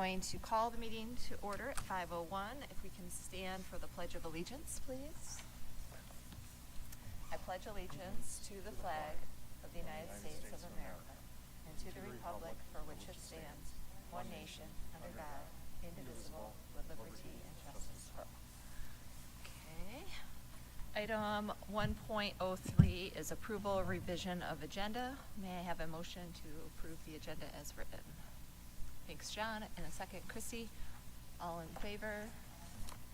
going to call the meeting to order at 5:01. If we can stand for the Pledge of Allegiance, please. I pledge allegiance to the flag of the United States of America and to the republic for which it stands, one nation, under God, indivisible, with liberty and justice for all. Okay. Item 1.03 is approval or revision of agenda. May I have a motion to approve the agenda as written? Thanks, John. And a second, Chrissy. All in favor?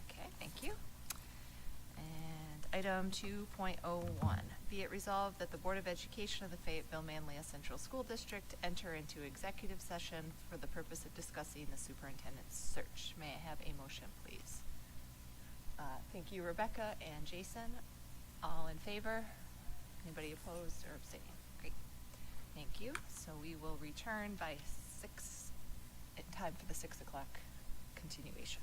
Okay, thank you. And item 2.01, be it resolved that the Board of Education of the Fayetteville-Manlius Central School District enter into executive session for the purpose of discussing the superintendent's search. May I have a motion, please? Thank you, Rebecca and Jason. All in favor? Anybody opposed or abstaining? Great. Thank you. So we will return by 6, in time for the 6 o'clock continuation.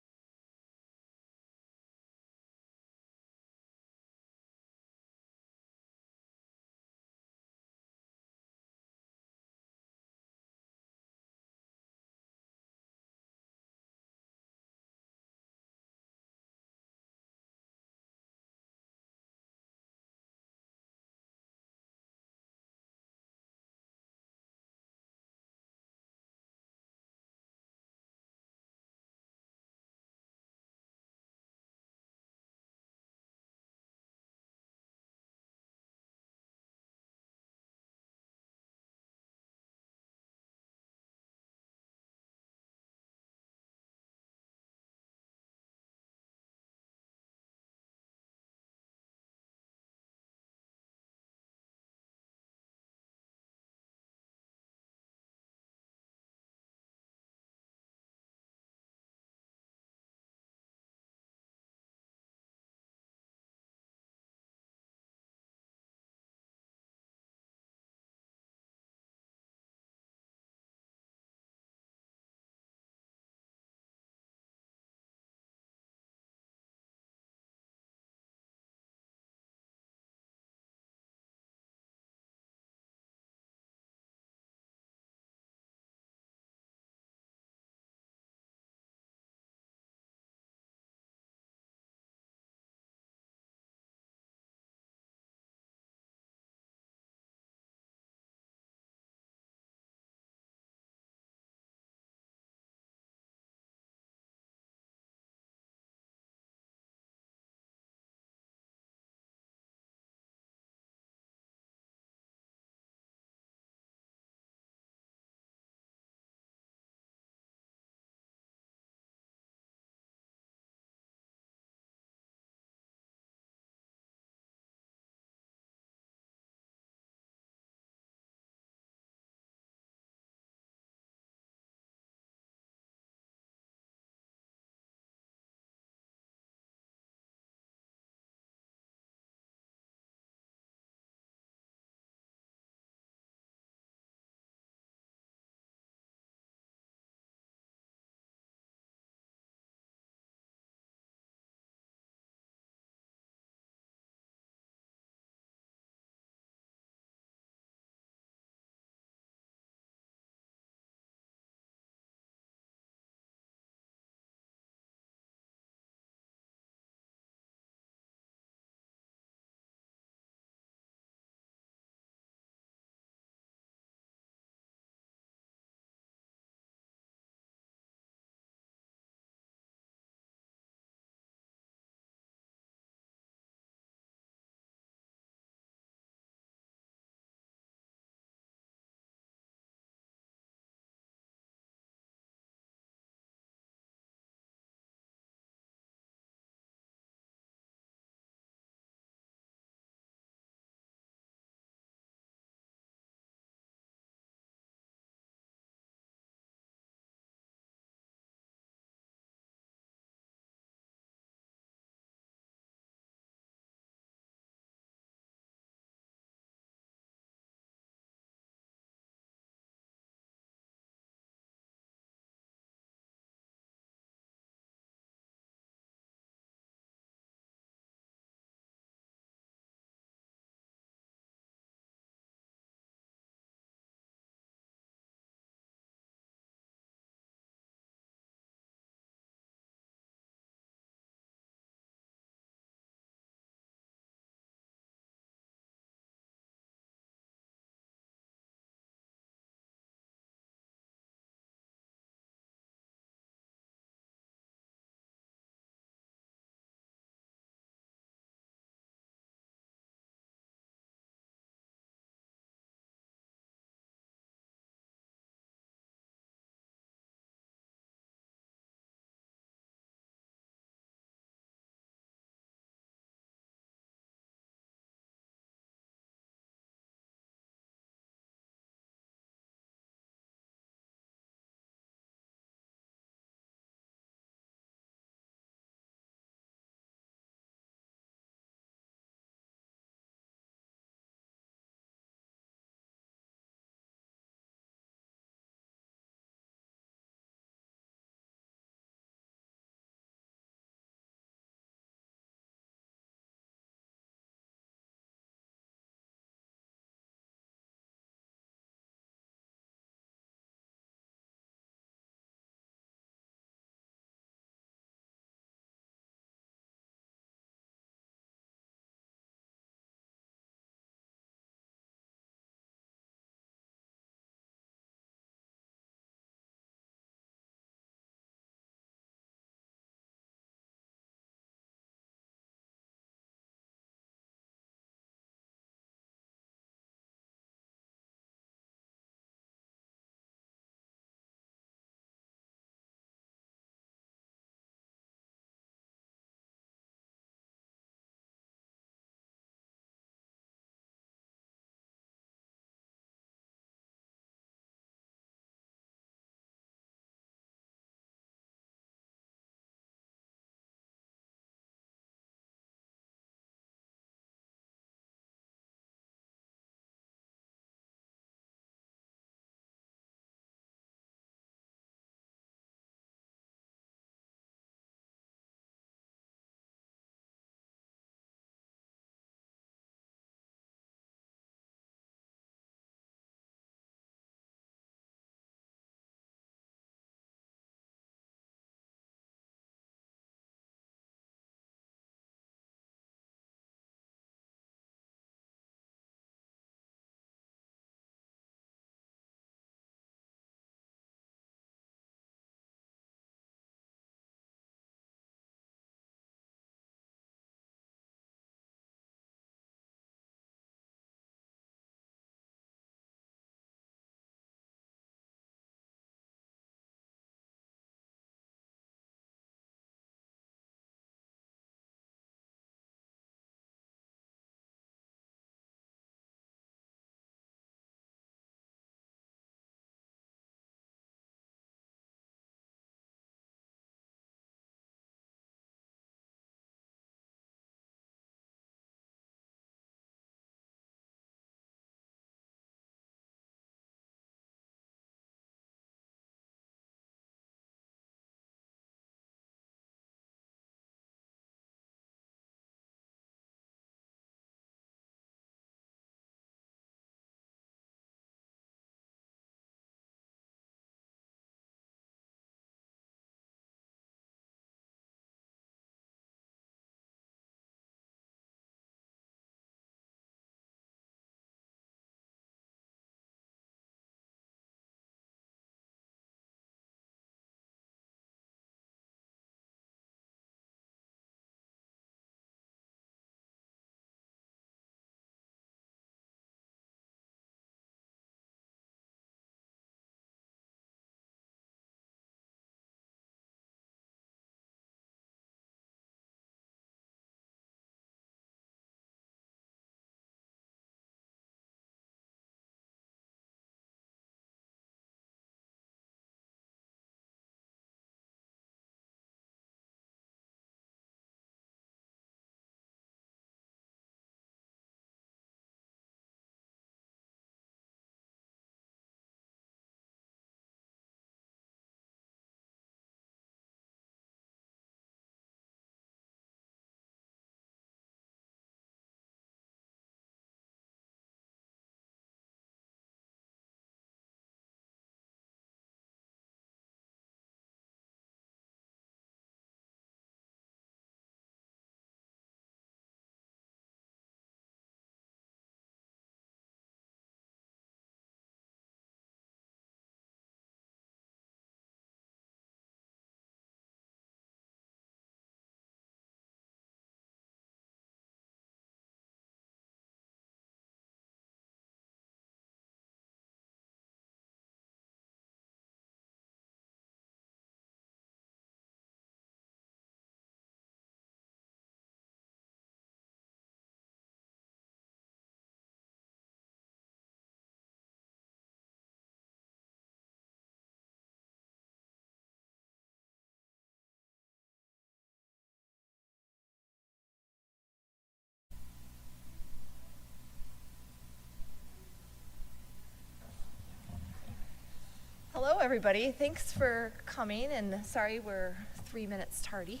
everybody. Thanks for coming, and sorry we're 3 minutes tardy.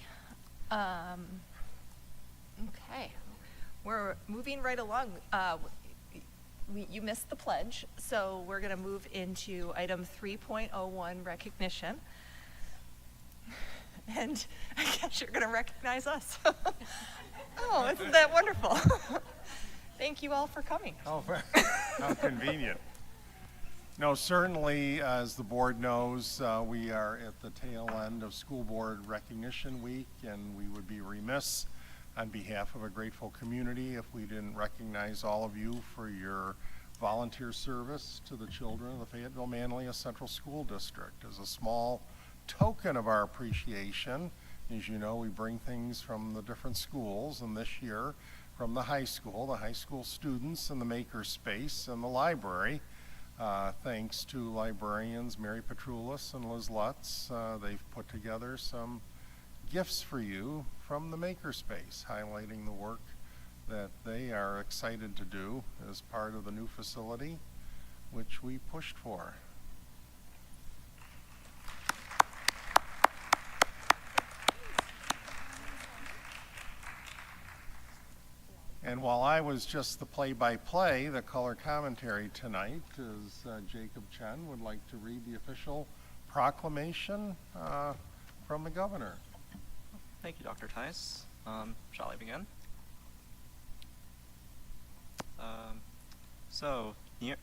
Okay, we're moving right along. You missed the pledge, so we're going to move into item 3.01, recognition. And I guess you're going to recognize us. Oh, isn't that wonderful? Thank you all for coming. Oh, how convenient. No, certainly, as the board knows, we are at the tail end of School Board Recognition Week, and we would be remiss on behalf of a grateful community if we didn't recognize all of you for your volunteer service to the children of the Fayetteville-Manlius Central School District. As a small token of our appreciation, as you know, we bring things from the different schools, and this year from the high school students in the maker space and the library. Thanks to librarians Mary Petroulis and Liz Lutz, they've put together some gifts for you from the makerspace, highlighting the work that they are excited to do as part of the new facility, which we pushed for. And while I was just the play-by-play, the color commentary tonight is Jacob Chen would like to read the official proclamation from the governor. Thank you, Dr. Tice. Shall I begin?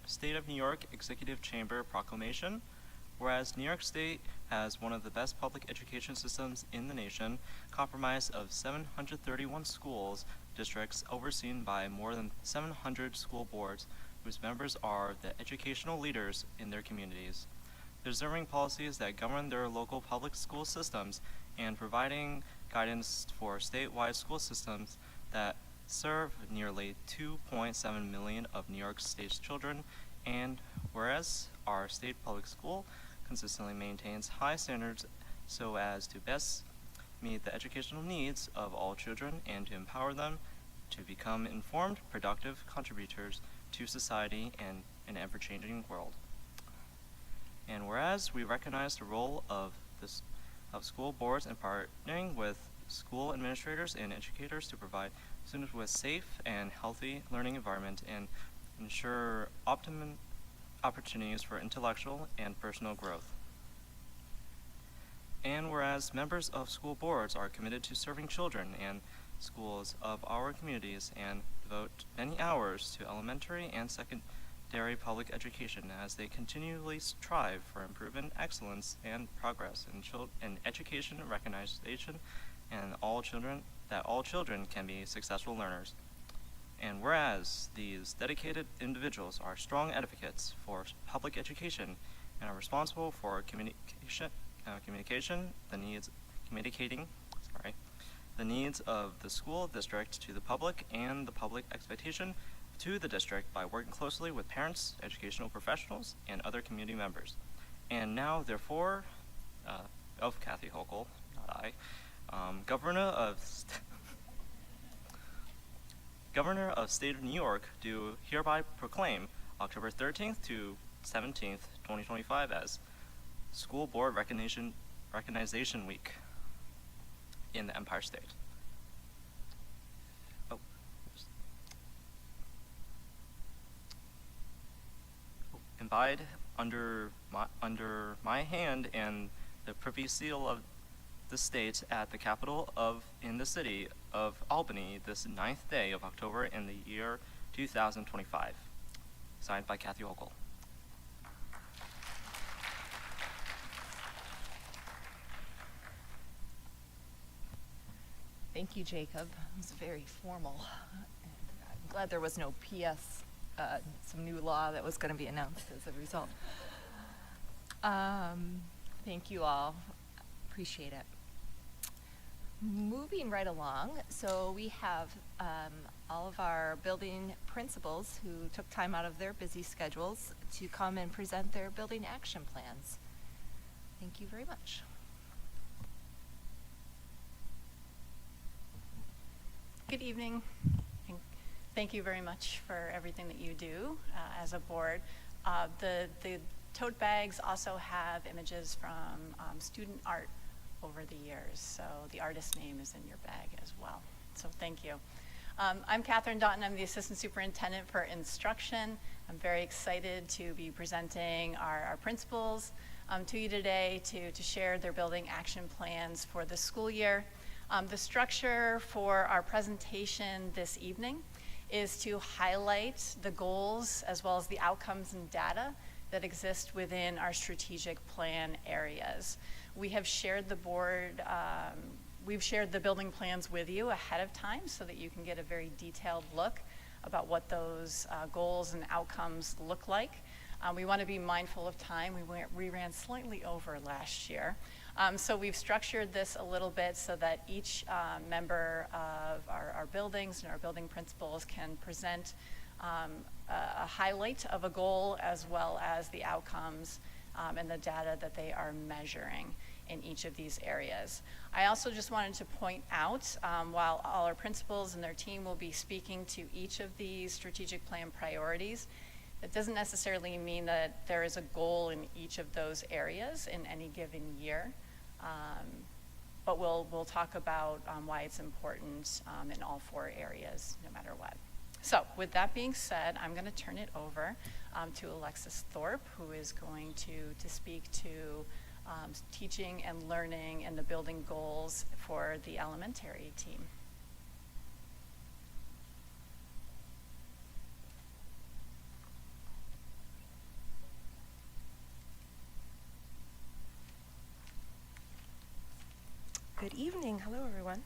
State of New York Executive Chamber Proclamation. Whereas New York State has one of the best public education systems in the nation, comprised of 731 schools, districts overseen by more than 700 school boards, whose members are the educational leaders in their communities, preserving policies that govern their local public school systems, and providing guidance for statewide school systems that serve nearly 2.7 million of New York State's children. And whereas our state public school consistently maintains high standards so as to best meet the educational needs of all children and to empower them to become informed, productive contributors to society and an ever-changing world. And whereas we recognize the role of school boards in partnering with school administrators and educators to provide students with safe and healthy learning environment and ensure optimum opportunities for intellectual and personal growth. And whereas members of school boards are committed to serving children and schools of our communities and devote many hours to elementary and secondary public education as they continually strive for improvement, excellence, and progress in education and recognition and all children can be successful learners. And whereas these dedicated individuals are strong advocates for public education and are responsible for communicating the needs of the school district to the public and the public expectation to the district by working closely with parents, educational professionals, and other community members. And now, therefore, of Kathy Hochul, not I, Governor of State of New York, do hereby proclaim October 13th to 17th, 2025 as School Board Recognition Week in the Empire State. Imbibed under my hand and the Privy Seal of the state at the Capitol in the city of Albany this 9th day of October in the year 2025. Signed by Kathy Hochul. Thank you, Jacob. It was very formal. And I'm glad there was no PS, some new law that was going to be announced as a result. Thank you all. Appreciate it. Moving right along, so we have all of our building principals who took time out of their busy schedules to come and present their building action plans. Thank you very much. Good evening. Thank you very much for everything that you do as a board. The tote bags also have images from student art over the years. So the artist name is in your bag as well. So thank you. I'm Catherine Doughton. I'm the Assistant Superintendent for Instruction. I'm very excited to be presenting our principals to you today to share their building action plans for the school year. The structure for our presentation this evening is to highlight the goals as well as the outcomes and data that exist within our strategic plan areas. We have shared the board, we've shared the building plans with you ahead of time so that you can get a very detailed look about what those goals and outcomes look like. We want to be mindful of time. We ran slightly over last year. So we've structured this a little bit so that each member of our buildings and our building principals can present a highlight of a goal as well as the outcomes and the data that they are measuring in each of these areas. I also just wanted to point out, while all our principals and their team will be speaking to each of these strategic plan priorities, it doesn't necessarily mean that there is a goal in each of those areas in any given year. But we'll talk about why it's important in all 4 areas, no matter what. So with that being said, I'm going to turn it over to Alexis Thorpe, who is going to speak to teaching and learning and the building goals for the elementary team. Good evening. Hello, everyone.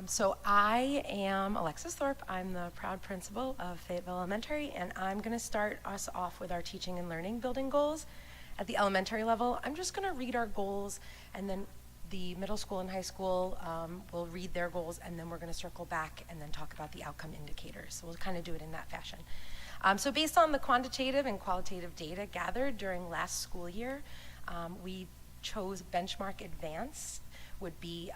So I am Alexis Thorpe. I'm the proud principal of Fayetteville Elementary, and I'm going to start us off with our teaching and learning building goals. At the elementary level, I'm just going to read our goals, and then the middle school and high school will read their goals, and then we're going to circle back and then talk about the outcome indicators. So we'll kind of do it in that fashion. So based on the quantitative and qualitative data gathered during last school year, we chose Benchmark Advanced would be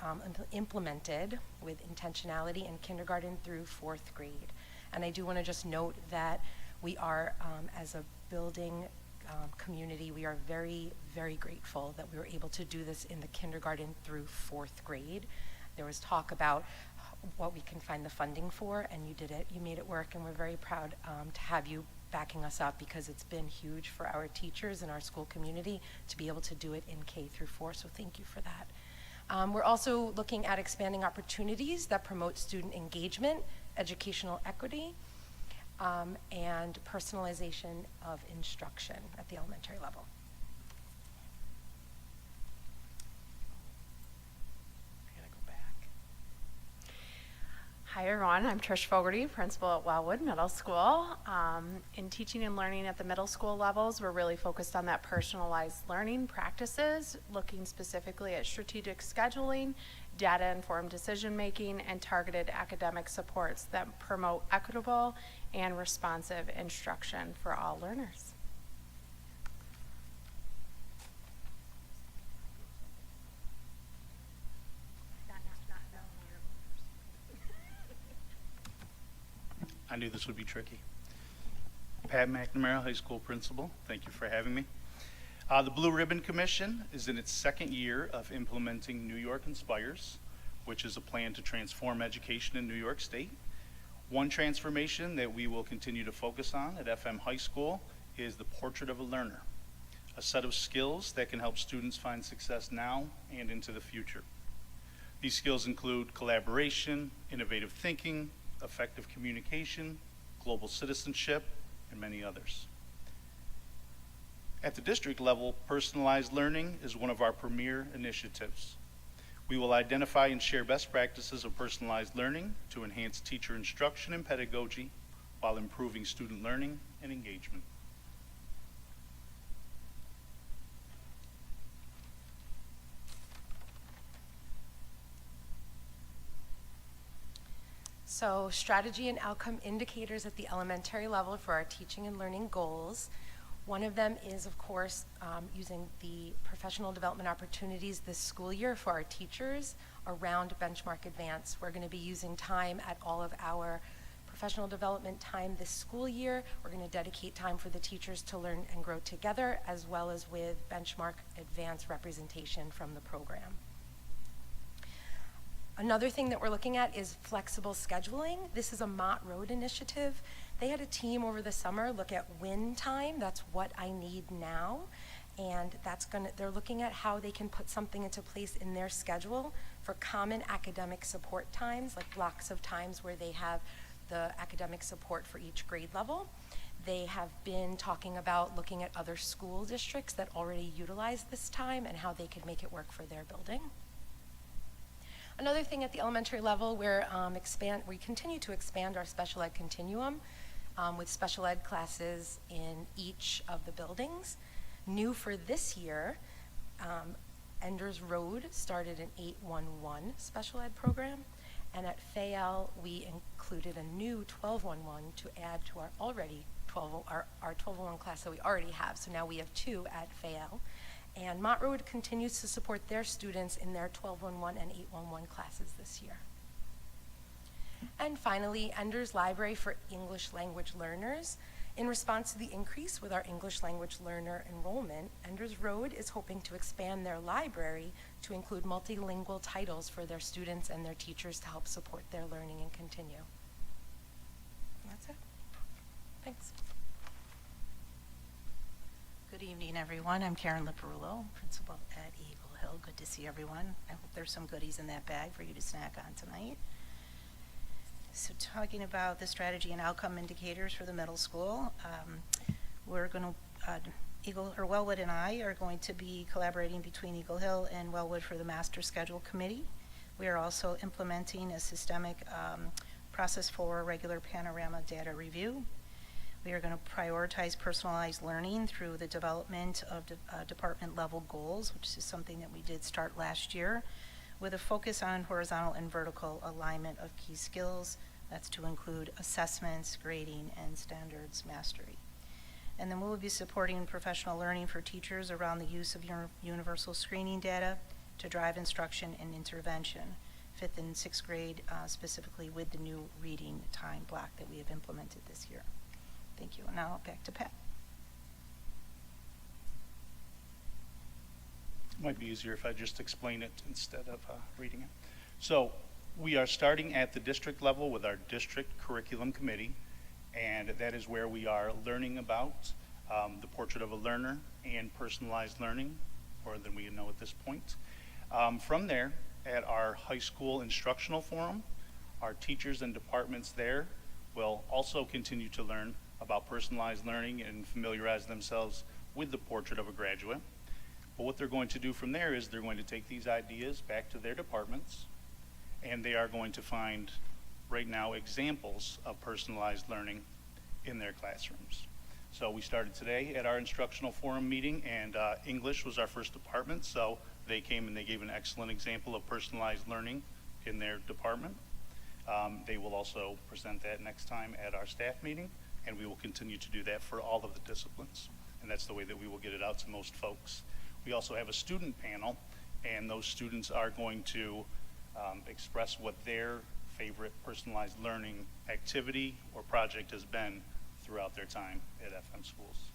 implemented with intentionality in kindergarten through 4th grade. And I do want to just note that we are, as a building community, we are very, very grateful that we were able to do this in the kindergarten through 4th grade. There was talk about what we can find the funding for, and you did it. You made it work, and we're very proud to have you backing us up, because it's been huge for our teachers and our school community to be able to do it in K through 4, so thank you for that. We're also looking at expanding opportunities that promote student engagement, educational equity, and personalization of instruction at the elementary level. I gotta go back. Hi everyone, I'm Trish Fogarty, principal at Wellwood Middle School. In teaching and learning at the middle school levels, we're really focused on that personalized learning practices, looking specifically at strategic scheduling, data-informed decision-making, and targeted academic supports that promote equitable and responsive instruction for all learners. I knew this would be tricky. Pat McNamara, high school principal. Thank you for having me. The Blue Ribbon Commission is in its 2nd year of implementing New York Inspires, which is a plan to transform education in New York State. One transformation that we will continue to focus on at FM High School is the Portrait of a Learner, a set of skills that can help students find success now and into the future. These skills include collaboration, innovative thinking, effective communication, global citizenship, and many others. At the district level, personalized learning is one of our premier initiatives. We will identify and share best practices of personalized learning to enhance teacher instruction and pedagogy while improving student learning and engagement. So strategy and outcome indicators at the elementary level for our teaching and learning goals. One of them is, of course, using the professional development opportunities this school year for our teachers around Benchmark Advance. We're going to be using time at all of our professional development time this school year. We're going to dedicate time for the teachers to learn and grow together, as well as with benchmark advanced representation from the program. Another thing that we're looking at is flexible scheduling. This is a Mott Road initiative. They had a team over the summer look at win time. That's what I need now. And they're looking at how they can put something into place in their schedule for common academic support times, like blocks of times where they have the academic support for each grade level. They have been talking about looking at other school districts that already utilize this time and how they could make it work for their building. Another thing at the elementary level, we continue to expand our special ed continuum with special ed classes in each of the buildings. New for this year, Enders Road started an 811 special ed program, and at Fayelle we included a new 1211 to add to our already 1201 class that we already have. So now we have 2 at Fayelle. And Mott Road continues to support their students in their 1211 and 811 classes this year. And finally, Enders Library for English language learners. In response to the increase with our English language learner enrollment, Enders Road is hoping to expand their library to include multilingual titles for their students and their teachers to help support their learning and continue. And that's it. Thanks. Good evening, everyone. I'm Karen Liparulo, principal at Eagle Hill. Good to see everyone. I hope there's some goodies in that bag for you to snack on tonight. So talking about the strategy and outcome indicators for the middle school, we're going to, Wellwood and I are going to be collaborating between Eagle Hill and Wellwood for the Master Schedule Committee. We are also implementing a systemic process for regular panorama data review. We are going to prioritize personalized learning through the development of department level goals, which is something that we did start last year, with a focus on horizontal and vertical alignment of key skills. That's to include assessments, grading, and standards mastery. And then we will be supporting professional learning for teachers around the use of universal screening data to drive instruction and intervention, 5th and 6th grade, specifically with the new reading time block that we have implemented this year. Thank you. And now back to Pat. It might be easier if I just explain it instead of reading it. So we are starting at the district level with our district curriculum committee, and that is where we are learning about the portrait of a learner and personalized learning, more than we know at this point. From there, at our high school instructional forum, our teachers and departments there will also continue to learn about personalized learning and familiarize themselves with the portrait of a graduate. But what they're going to do from there is they're going to take these ideas back to their departments, and they are going to find, right now, examples of personalized learning in their classrooms. So we started today at our instructional forum meeting, and English was our first department, so they came and they gave an excellent example of personalized learning in their department. They will also present that next time at our staff meeting, and we will continue to do that for all of the disciplines. And that's the way that we will get it out to most folks. We also have a student panel, and those students are going to express what their favorite personalized learning activity or project has been throughout their time at FM schools.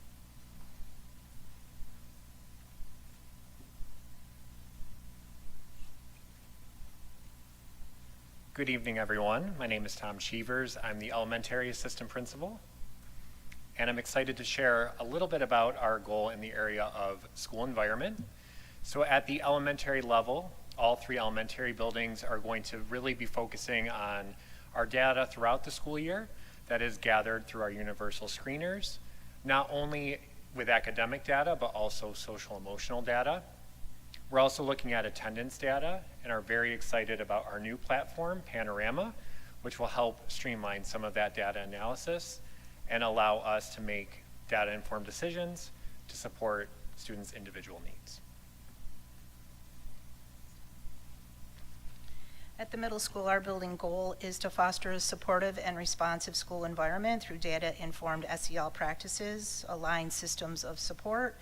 Good evening, everyone. My name is Tom Cheevers. I'm the elementary assistant principal, and I'm excited to share a little bit about our goal in the area of school environment. So at the elementary level, all 3 elementary buildings are going to really be focusing on our data throughout the school year that is gathered through our universal screeners, not only with academic data, but also social emotional data. We're also looking at attendance data and are very excited about our new platform, Panorama, which will help streamline some of that data analysis and allow us to make data-informed decisions to support students' individual needs. At the middle school, our building goal is to foster a supportive and responsive school environment through data-informed SEL practices, aligned systems of support,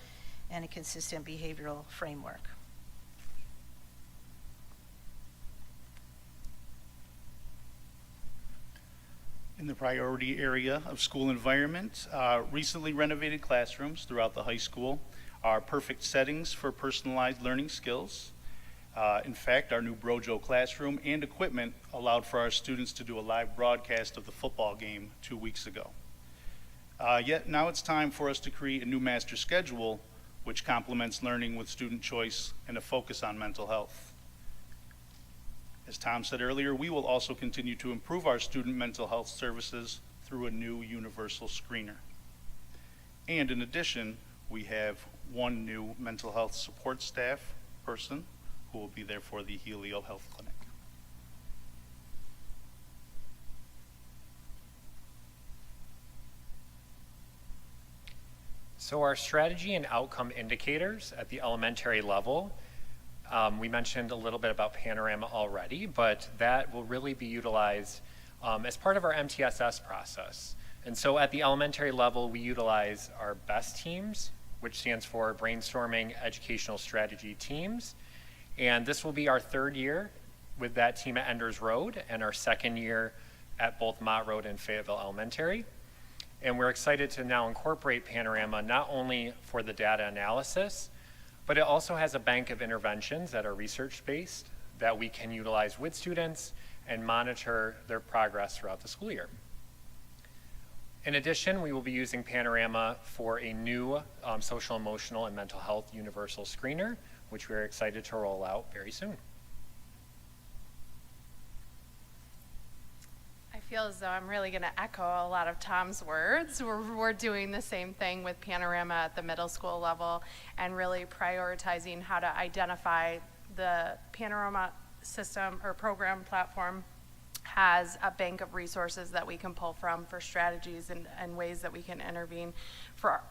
and a consistent behavioral framework. In the priority area of school environment, recently renovated classrooms throughout the high school are perfect settings for personalized learning skills. In fact, our new Brojo classroom and equipment allowed for our students to do a live broadcast of the football game 2 weeks ago. Yet now it's time for us to create a new master schedule which complements learning with student choice and a focus on mental health. As Tom said earlier, we will also continue to improve our student mental health services through a new universal screener. And in addition, we have one new mental health support staff person who will be there for the Helio Health Clinic. So our strategy and outcome indicators at the elementary level, we mentioned a little bit about Panorama already, but that will really be utilized as part of our MTSS process. And so at the elementary level, we utilize our BEST teams, which stands for Brainstorming Educational Strategy Teams. And this will be our 3rd year with that team at Enders Road and our 2nd year at both Mott Road and Fayetteville Elementary. And we're excited to now incorporate Panorama not only for the data analysis, but it also has a bank of interventions that are research-based that we can utilize with students and monitor their progress throughout the school year. In addition, we will be using Panorama for a new social, emotional, and mental health universal screener, which we're excited to roll out very soon. I feel as though I'm really going to echo a lot of Tom's words. We're doing the same thing with Panorama at the middle school level and really prioritizing how to identify the Panorama system or program platform has a bank of resources that we can pull from for strategies and ways that we can intervene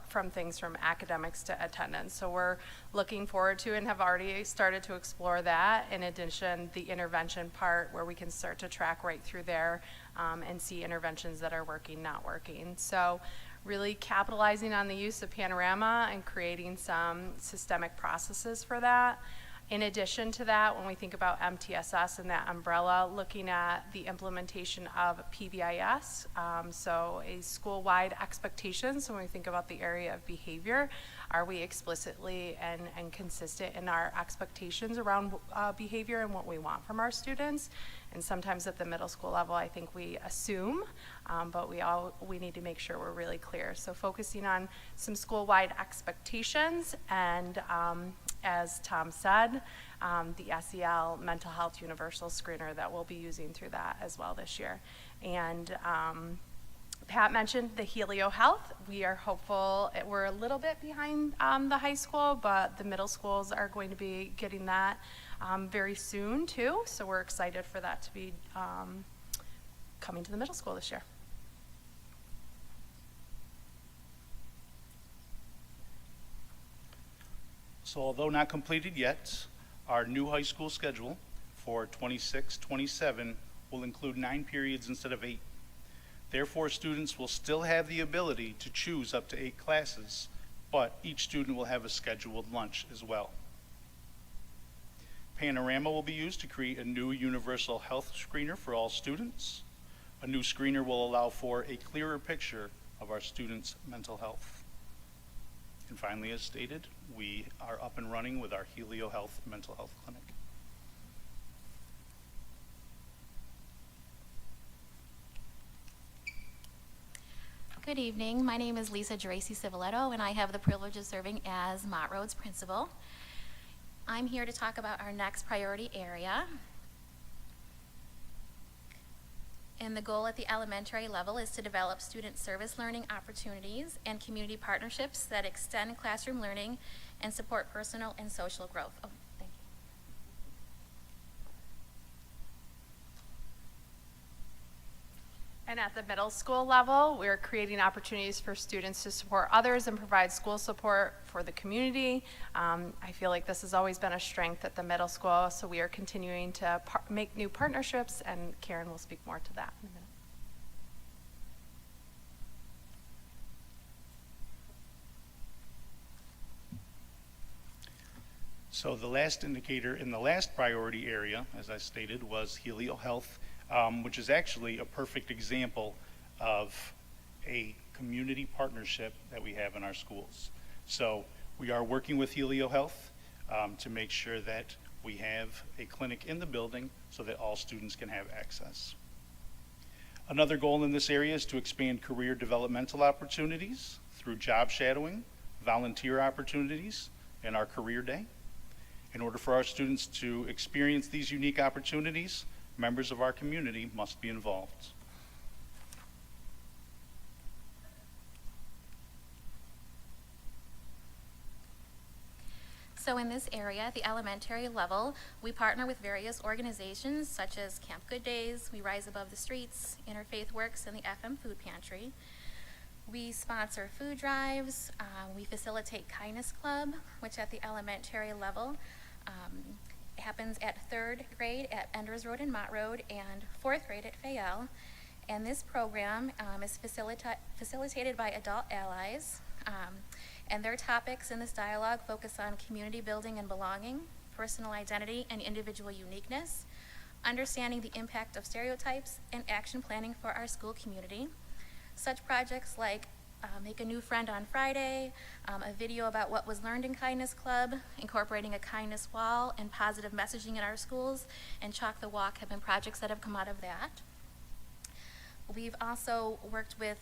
from things from academics to attendance. So we're looking forward to and have already started to explore that. In addition, the intervention part where we can start to track right through there and see interventions that are working, not working. So really capitalizing on the use of Panorama and creating some systemic processes for that. In addition to that, when we think about MTSS and that umbrella, looking at the implementation of PBIS, so a school-wide expectation. So when we think about the area of behavior, are we explicitly and consistent in our expectations around behavior and what we want from our students? And sometimes at the middle school level, I think we assume, but we need to make sure we're really clear. So focusing on some school-wide expectations and as Tom said, the SEL mental health universal screener that we'll be using through that as well this year. And Pat mentioned the Helio Health. We are hopeful. We're a little bit behind the high school, but the middle schools are going to be getting that very soon too. So we're excited for that to be coming to the middle school this year. So although not completed yet, our new high school schedule for 26-27 will include 9 periods instead of 8. Therefore, students will still have the ability to choose up to 8 classes, but each student will have a scheduled lunch as well. Panorama will be used to create a new universal health screener for all students. A new screener will allow for a clearer picture of our students' mental health. And finally, as stated, we are up and running with our Helio Health Mental Health Clinic. Good evening. My name is Lisa Geraci Civiletto, and I have the privilege of serving as Mott Road's principal. I'm here to talk about our next priority area. And the goal at the elementary level is to develop student service learning opportunities and community partnerships that extend classroom learning and support personal and social growth. Oh, thank you. And at the middle school level, we're creating opportunities for students to support others and provide school support for the community. I feel like this has always been a strength at the middle school, so we are continuing to make new partnerships, and Karen will speak more to that in a minute. So the last indicator in the last priority area, as I stated, was Helio Health, which is actually a perfect example of a community partnership that we have in our schools. So we are working with Helio Health to make sure that we have a clinic in the building so that all students can have access. Another goal in this area is to expand career developmental opportunities through job shadowing, volunteer opportunities, and our career day. In order for our students to experience these unique opportunities, members of our community must be involved. So in this area, at the elementary level, we partner with various organizations such as Camp Good Days, We Rise Above the Streets, Interfaith Works, and the FM Food Pantry. We sponsor food drives. We facilitate Kindness Club, which at the elementary level happens at 3rd grade at Enders Road and Mott Road and 4th grade at Fayette. And this program is facilitated by adult allies. And their topics in this dialogue focus on community building and belonging, personal identity and individual uniqueness, understanding the impact of stereotypes, and action planning for our school community. Such projects like Make a New Friend on Friday, a video about what was learned in Kindness Club, incorporating a kindness wall and positive messaging in our schools, and Chalk the Walk have been projects that have come out of that. We've also worked with,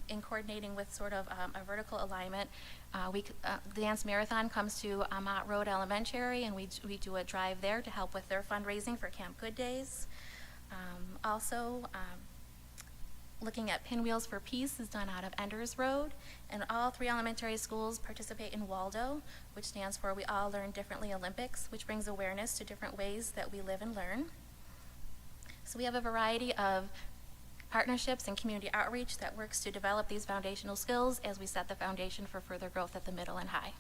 in coordinating with sort of a vertical alignment. The dance marathon comes to Mott Road Elementary, and we do a drive there to help with their fundraising for Camp Good Days. Looking at Pinwheels for Peace is done out of Enders Road, and all 3 elementary schools participate in WALDO, which stands for We All Learn Differently Olympics, which brings awareness to different ways that we live and learn. So we have a variety of partnerships and community outreach that works to develop these foundational skills as we set the foundation for further growth at the middle and high.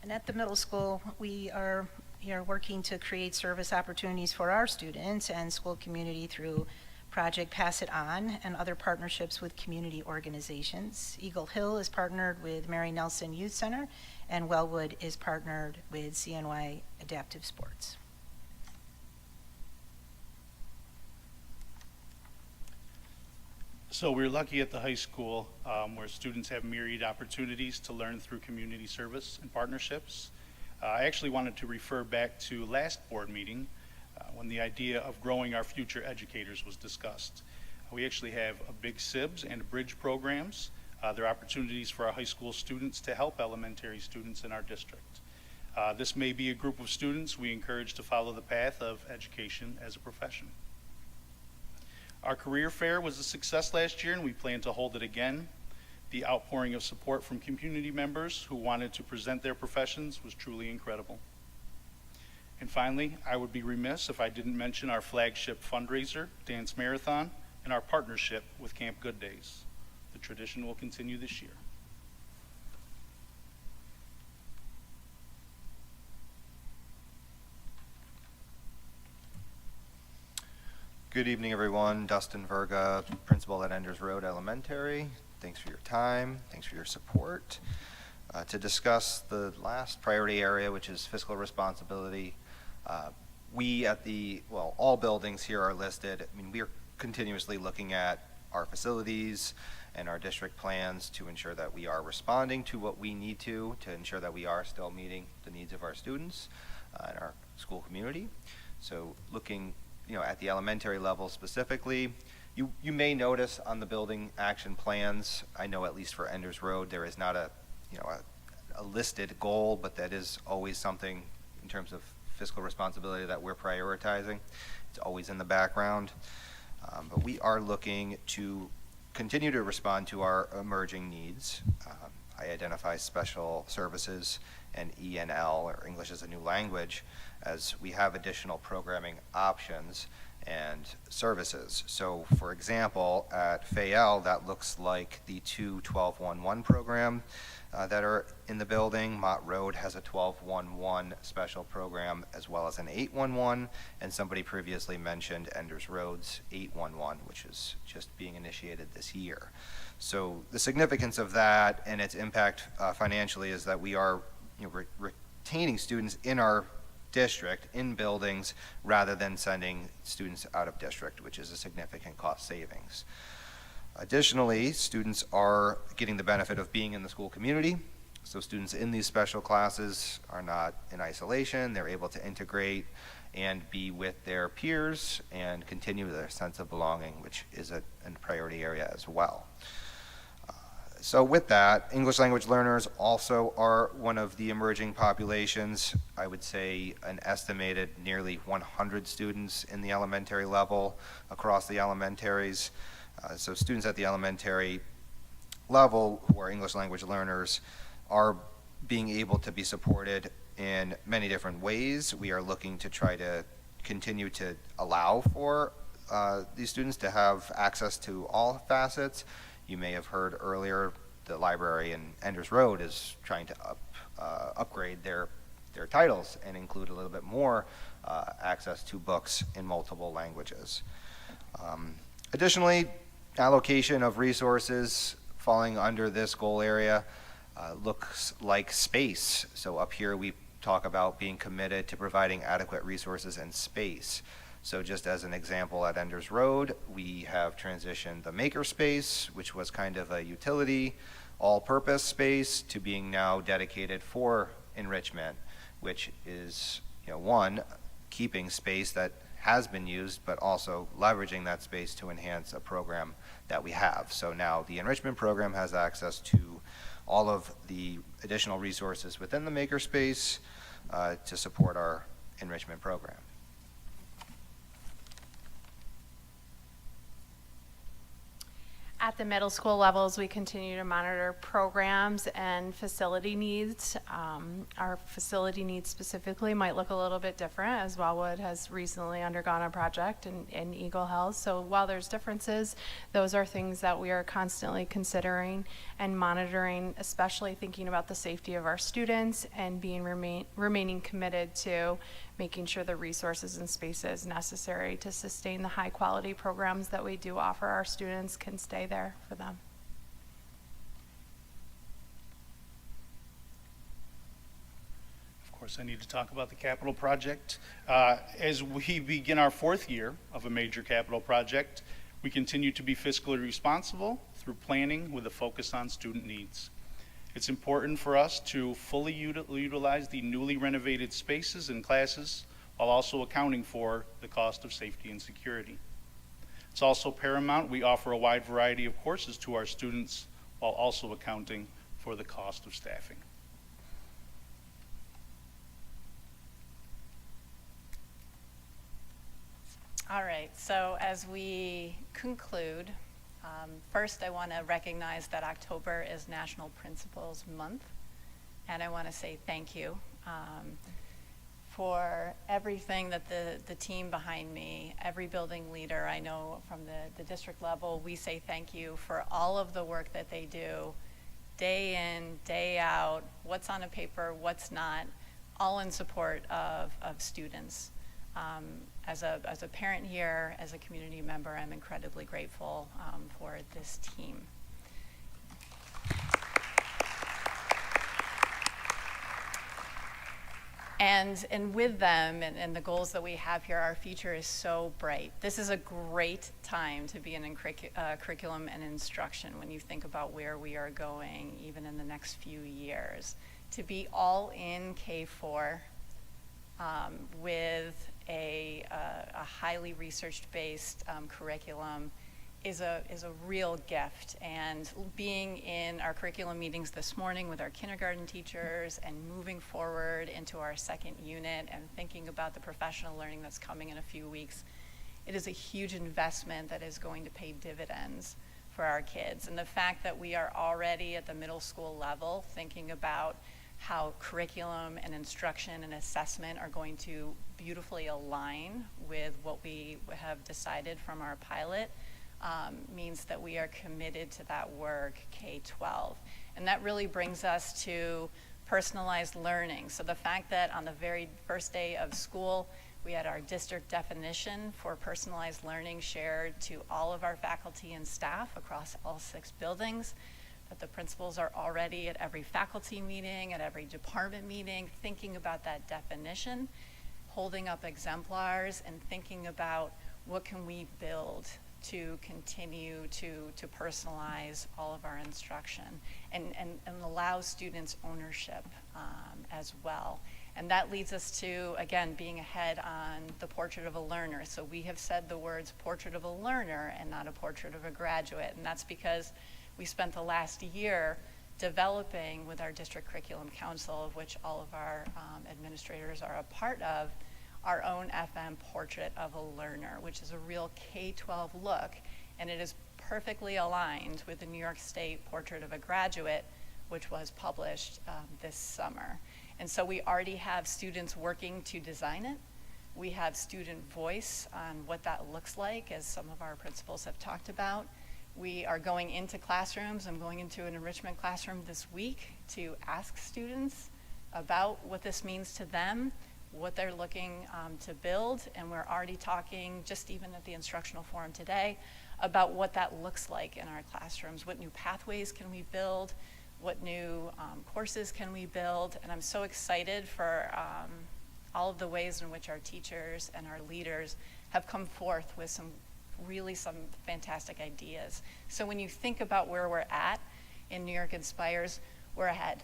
And at the middle school, we are working to create service opportunities for our students and school community through Project Pass It On and other partnerships with community organizations. Eagle Hill is partnered with Mary Nelson Youth Center, and Wellwood is partnered with CNY Adaptive Sports. So we're lucky at the high school where students have myriad opportunities to learn through community service and partnerships. I actually wanted to refer back to last board meeting when the idea of growing our future educators was discussed. We actually have a Big SIBS and a Bridge programs. They're opportunities for our high school students to help elementary students in our district. This may be a group of students we encourage to follow the path of education as a profession. Our career fair was a success last year, and we plan to hold it again. The outpouring of support from community members who wanted to present their professions was truly incredible. And finally, I would be remiss if I didn't mention our flagship fundraiser, Dance Marathon, and our partnership with Camp Good Days. The tradition will continue this year. Good evening, everyone. Dustin Verga, principal at Enders Road Elementary. Thanks for your time. Thanks for your support. To discuss the last priority area, which is fiscal responsibility, we at all buildings here are listed. I mean, we are continuously looking at our facilities and our district plans to ensure that we are responding to what we need to ensure that we are still meeting the needs of our students and our school community. So looking at the elementary level specifically, you may notice on the building action plans, I know at least for Enders Road, there is not a listed goal, but that is always something in terms of fiscal responsibility that we're prioritizing. It's always in the background. But we are looking to continue to respond to our emerging needs. I identify special services and ENL, or English as a New Language, as we have additional programming options and services. So for example, at Fayette, that looks like the 2 12-1-1 program that are in the building. Mott Road has a 12-1-1 special program as well as an 8-1-1, and somebody previously mentioned Enders Road's 8-1-1, which is just being initiated this year. So the significance of that and its impact financially is that we are retaining students in our district in buildings rather than sending students out of district, which is a significant cost savings. Additionally, students are getting the benefit of being in the school community. So students in these special classes are not in isolation. They're able to integrate and be with their peers and continue their sense of belonging, which is a priority area as well. So with that, English language learners also are one of the emerging populations. I would say an estimated nearly 100 students in the elementary level across the elementaries. So students at the elementary level who are English language learners are being able to be supported in many different ways. We are looking to try to continue to allow for these students to have access to all facets. You may have heard earlier the library in Enders Road is trying to upgrade their titles and include a little bit more access to books in multiple languages. Additionally, allocation of resources falling under this goal area looks like space. So up here we talk about being committed to providing adequate resources and space. So just as an example, at Enders Road, we have transitioned the maker space, which was kind of a utility, all-purpose space, to being now dedicated for enrichment, which is, one, keeping space that has been used, but also leveraging that space to enhance a program that we have. So now the enrichment program has access to all of the additional resources within the makerspace to support our enrichment program. At the middle school levels, we continue to monitor programs and facility needs. Our facility needs specifically might look a little bit different, as Wellwood has recently undergone a project in Eagle Hills. So while there's differences, those are things that we are constantly considering and monitoring, especially thinking about the safety of our students and remaining committed to making sure the resources and spaces necessary to sustain the high quality programs that we do offer our students can stay there for them. Of course, I need to talk about the capital project. As we begin our 4th year of a major capital project, we continue to be fiscally responsible through planning with a focus on student needs. It's important for us to fully utilize the newly renovated spaces and classes while also accounting for the cost of safety and security. It's also paramount we offer a wide variety of courses to our students while also accounting for the cost of staffing. All right, so as we conclude, first I want to recognize that October is National Principals Month, and I want to say thank you for everything that the team behind me, every building leader I know from the district level, we say thank you for all of the work that they do day in, day out, what's on a paper, what's not, all in support of students. As a parent here, as a community member, I'm incredibly grateful for this team. And with them and the goals that we have here, our future is so bright. This is a great time to be in curriculum and instruction when you think about where we are going, even in the next few years. To be all in K-4 with a highly research-based curriculum is a real gift. And being in our curriculum meetings this morning with our kindergarten teachers and moving forward into our second unit and thinking about the professional learning that's coming in a few weeks, it is a huge investment that is going to pay dividends for our kids. And the fact that we are already at the middle school level thinking about how curriculum and instruction and assessment are going to beautifully align with what we have decided from our pilot means that we are committed to that work K-12. And that really brings us to personalized learning. So the fact that on the very first day of school, we had our district definition for personalized learning shared to all of our faculty and staff across all 6 buildings, that the principals are already at every faculty meeting, at every department meeting, thinking about that definition, holding up exemplars and thinking about what can we build to continue to personalize all of our instruction and allow students ownership as well. And that leads us to, again, being ahead on the portrait of a learner. So we have said the words portrait of a learner and not a portrait of a graduate. And that's because we spent the last year developing with our district curriculum council, of which all of our administrators are a part of, our own FM portrait of a learner, which is a real K-12 look, and it is perfectly aligned with the New York State portrait of a graduate, which was published this summer. And so we already have students working to design it. We have student voice on what that looks like, as some of our principals have talked about. We are going into classrooms. I'm going into an enrichment classroom this week to ask students about what this means to them, what they're looking to build, and we're already talking, just even at the instructional forum today, about what that looks like in our classrooms. What new pathways can we build? What new courses can we build? And I'm so excited for all of the ways in which our teachers and our leaders have come forth with some fantastic ideas. So when you think about where we're at in New York Inspires, we're ahead.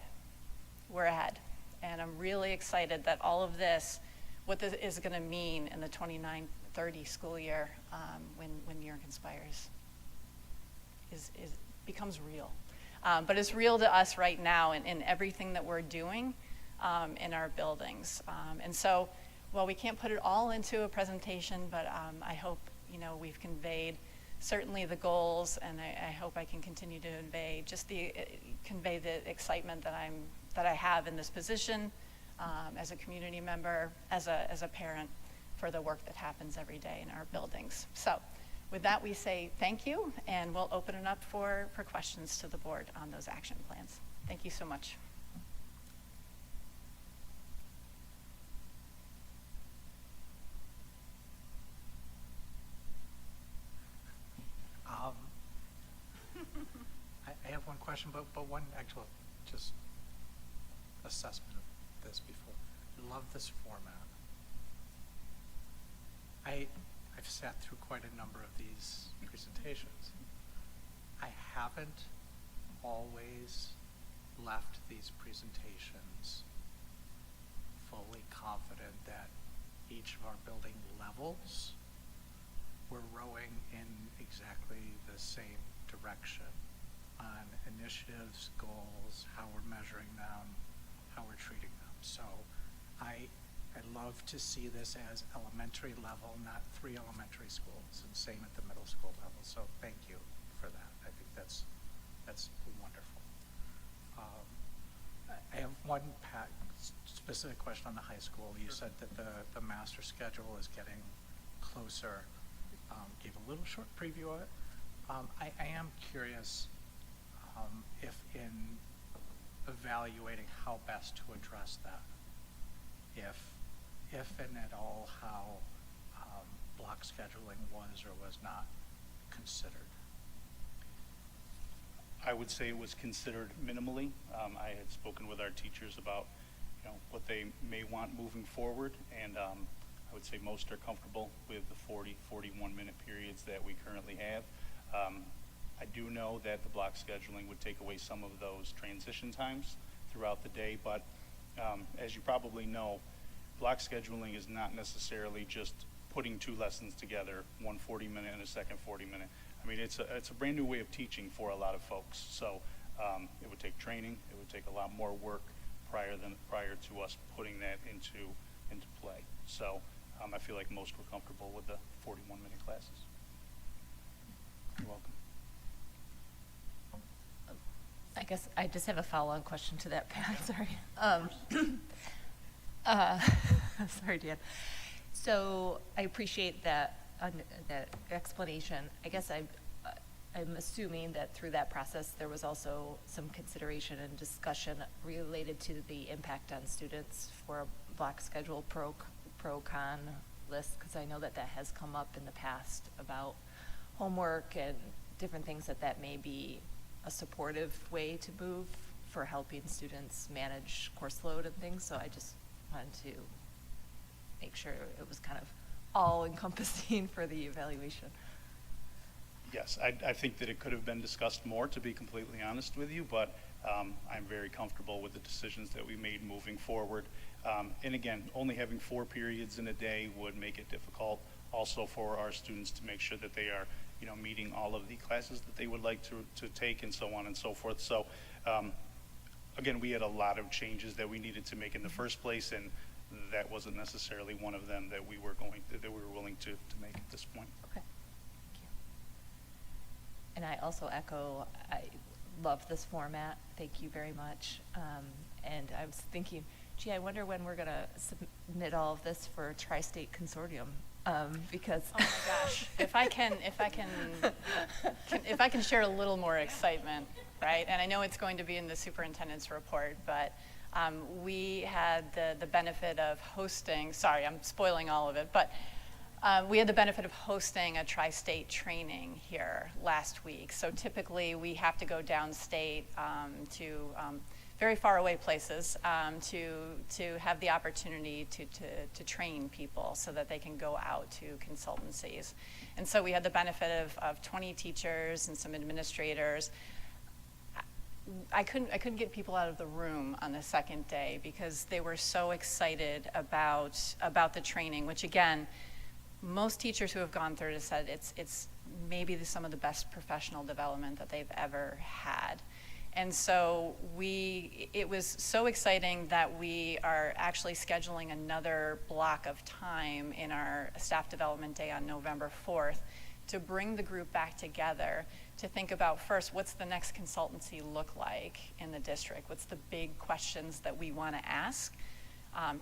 We're ahead. And I'm really excited that all of this, what this is going to mean in the 29-30 school year when New York Inspires becomes real. But it's real to us right now in everything that we're doing in our buildings. And so while we can't put it all into a presentation, but I hope we've conveyed certainly the goals, and I hope I can continue to convey the excitement that I have in this position as a community member, as a parent, for the work that happens every day in our buildings. So with that, we say thank you, and we'll open it up for questions to the board on those action plans. Thank you so much. I have one question, but one actual just assessment of this before. I love this format. I've sat through quite a number of these presentations. I haven't always left these presentations fully confident that each of our building levels were rowing in exactly the same direction on initiatives, goals, how we're measuring them, how we're treating them. So I love to see this as elementary level, not 3 elementary schools, and same at the middle school level. So thank you for that. I think that's wonderful. I have one specific question on the high school. You said that the master schedule is getting closer. Gave a little short preview of it. I am curious if in evaluating how best to address that, if and at all, how block scheduling was or was not considered. I would say it was considered minimally. I had spoken with our teachers about what they may want moving forward, and I would say most are comfortable with the 40-41 minute periods that we currently have. I do know that the block scheduling would take away some of those transition times throughout the day, but as you probably know, block scheduling is not necessarily just putting 2 lessons together, one 40-minute and a second 40-minute. I mean, it's a brand new way of teaching for a lot of folks. So it would take training. It would take a lot more work prior to us putting that into play. So I feel like most were comfortable with the 41-minute classes. You're welcome. I guess I just have a follow-on question to that, Pat. Sorry. Sorry, Dan. So I appreciate that explanation. I guess I'm assuming that through that process there was also some consideration and discussion related to the impact on students for a block schedule pro-con list, because I know that has come up in the past about homework and different things that may be a supportive way to move for helping students manage course load and things. So I just wanted to make sure it was kind of all encompassing for the evaluation. Yes, I think that it could have been discussed more, to be completely honest with you, but I'm very comfortable with the decisions that we made moving forward. And again, only having 4 periods in a day would make it difficult also for our students to make sure that they are, meeting all of the classes that they would like to take and so on and so forth. So again, we had a lot of changes that we needed to make in the first place, and that wasn't necessarily one of them that we were willing to make at this point. Okay. Thank you. And I also echo, I love this format. Thank you very much. And I was thinking, gee, I wonder when we're going to submit all of this for Tri-State Consortium, because Oh my gosh, if I can share a little more excitement, right? And I know it's going to be in the superintendent's report, but we had the benefit of hosting, sorry, I'm spoiling all of it, but we had the benefit of hosting a tri-state training here last week. So typically we have to go downstate to very far away places to have the opportunity to train people so that they can go out to consultancies. And so we had the benefit of 20 teachers and some administrators. I couldn't get people out of the room on the second day because they were so excited about the training, which again, most teachers who have gone through it said it's maybe some of the best professional development that they've ever had. And so it was so exciting that we are actually scheduling another block of time in our staff development day on November 4th to bring the group back together to think about first, what's the next consultancy look like in the district? What's the big questions that we want to ask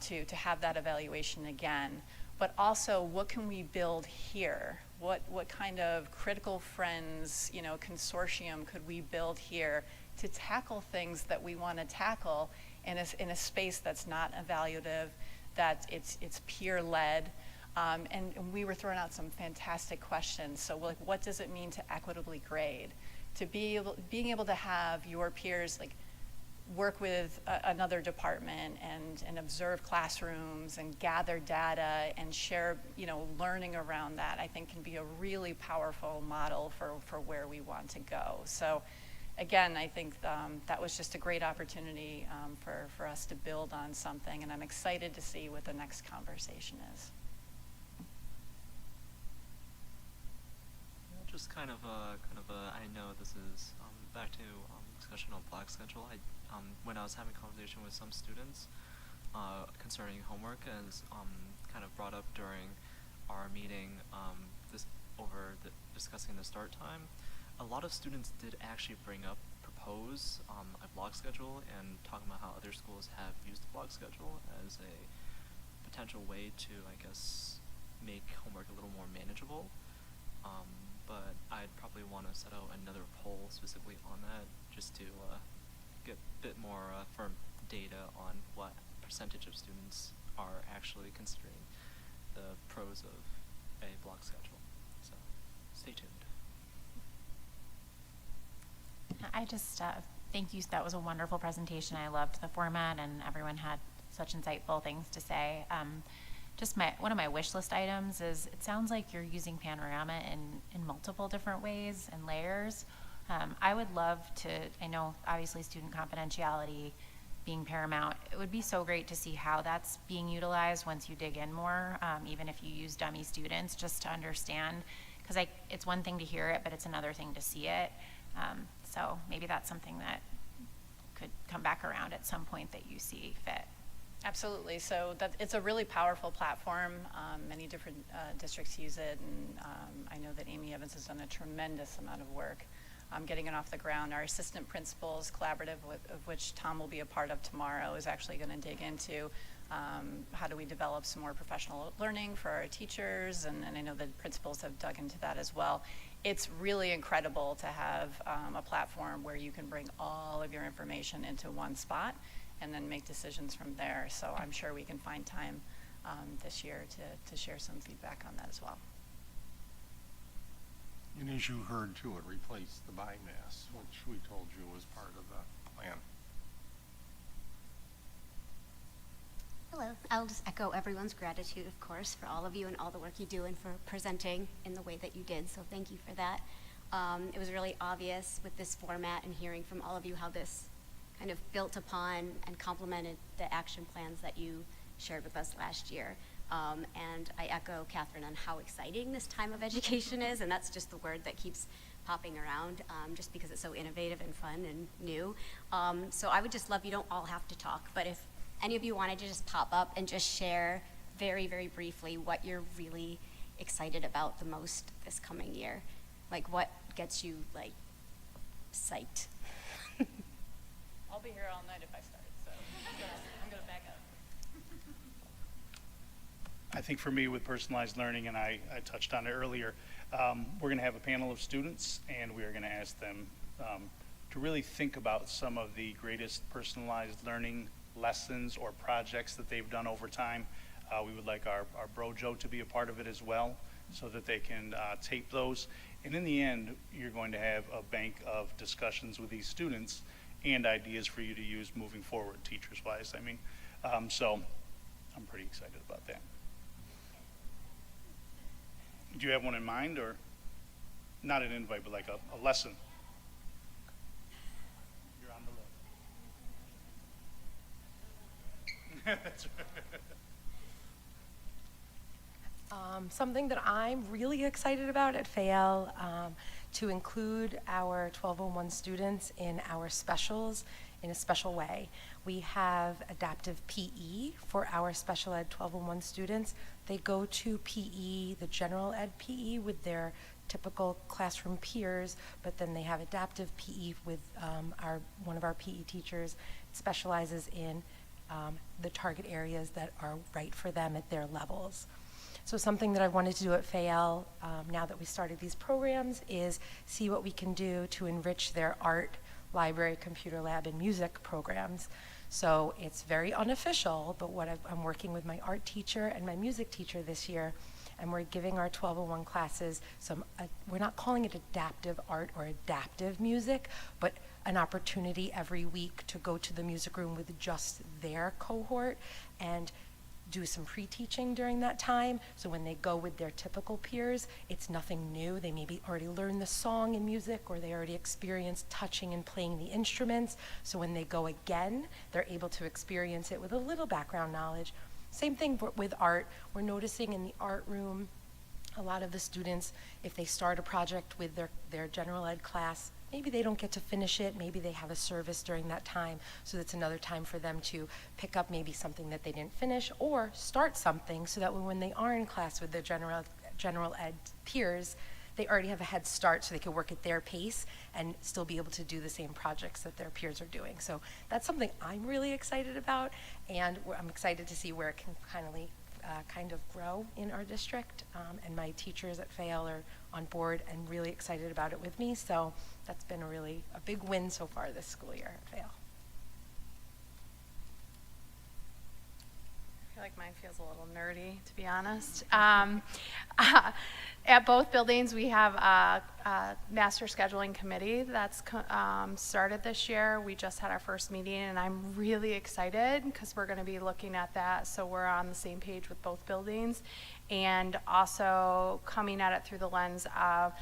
to have that evaluation again? But also, what can we build here? What kind of critical friends, consortium could we build here to tackle things that we want to tackle in a space that's not evaluative, that it's peer-led, and we were throwing out some fantastic questions. So, like, what does it mean to equitably grade? To being able to have your peers work with another department and observe classrooms and gather data and share, learning around that, I think can be a really powerful model for where we want to go. So again, I think that was just a great opportunity for us to build on something, and I'm excited to see what the next conversation is. Just kind of I know this is back to discussion on block schedule. When I was having a conversation with some students concerning homework, as kind of brought up during our meeting discussing the start time, a lot of students did actually propose a block schedule and talking about how other schools have used the block schedule as a potential way to, I guess, make homework a little more manageable. But I'd probably want to set out another poll specifically on that, just to get a bit more firm data on what percentage of students are actually considering the pros of a block schedule. So stay tuned. I just thank you. That was a wonderful presentation. I loved the format, and everyone had such insightful things to say. Just one of my wish list items is, it sounds like you're using Panorama in multiple different ways and layers. I would love to, I know obviously student confidentiality being paramount, it would be so great to see how that's being utilized once you dig in more, even if you use dummy students, just to understand, because it's one thing to hear it, but it's another thing to see it. So maybe that's something that could come back around at some point that you see fit. Absolutely. So it's a really powerful platform. Many different districts use it, and I know that Amy Evans has done a tremendous amount of work getting it off the ground. Our assistant principals collaborative, of which Tom will be a part of tomorrow, is actually going to dig into how do we develop some more professional learning for our teachers, and I know that principals have dug into that as well. It's really incredible to have a platform where you can bring all of your information into one spot and then make decisions from there. So I'm sure we can find time this year to share some feedback on that as well. And as you heard too, it replaced the BIMAS, which we told you was part of the plan. Hello, I'll just echo everyone's gratitude, of course, for all of you and all the work you do and for presenting in the way that you did, so thank you for that. It was really obvious with this format and hearing from all of you how this kind of built upon and complemented the action plans that you shared with us last year. And I echo Catherine on how exciting this time of education is, and that's just the word that keeps popping around, just because it's so innovative and fun and new. So I would just love, you don't all have to talk, but if any of you wanted to just pop up and just share very, very briefly what you're really excited about the most this coming year. Like what gets you like psyched? I'll be here all night if I start, so I'm going to back up. I think for me with personalized learning, and I touched on it earlier, we're going to have a panel of students and we are going to ask them to really think about some of the greatest personalized learning lessons or projects that they've done over time. We would like our Brojo to be a part of it as well so that they can tape those. And in the end, you're going to have a bank of discussions with these students and ideas for you to use moving forward, teachers-wise. I mean, so I'm pretty excited about that. Do you have one in mind, or not an invite, but like a lesson? You're on the list. That's right. Something that I'm really excited about at Fayelle, to include our 1201 students in our specials in a special way. We have adaptive PE for our special ed 1201 students. They go to PE, the general ed PE, with their typical classroom peers, but then they have adaptive PE with one of our PE teachers. It specializes in the target areas that are right for them at their levels. So something that I wanted to do at Fayelle, now that we started these programs, is see what we can do to enrich their art, library, computer lab, and music programs. So it's very unofficial, but I'm working with my art teacher and my music teacher this year, and we're giving our 1201 classes we're not calling it adaptive art or adaptive music, but an opportunity every week to go to the music room with just their cohort and do some pre-teaching during that time, so when they go with their typical peers, it's nothing new. They maybe already learned the song and music, or they already experienced touching and playing the instruments, so when they go again, they're able to experience it with a little background knowledge. Same thing with art. We're noticing in the art room, a lot of the students, if they start a project with their general ed class, maybe they don't get to finish it, maybe they have a service during that time, so that's another time for them to pick up maybe something that they didn't finish, or start something so that when they are in class with their general ed peers, they already have a head start so they can work at their pace and still be able to do the same projects that their peers are doing. So that's something I'm really excited about, and I'm excited to see where it can kind of grow in our district, and my teachers at Fayelle are on board and really excited about it with me, so that's been a big win so far this school year at Fayelle. I feel like mine feels a little nerdy, to be honest. At both buildings, we have a master scheduling committee that's started this year. We just had our first meeting, and I'm really excited because we're going to be looking at that, so we're on the same page with both buildings, and also coming at it through the lens of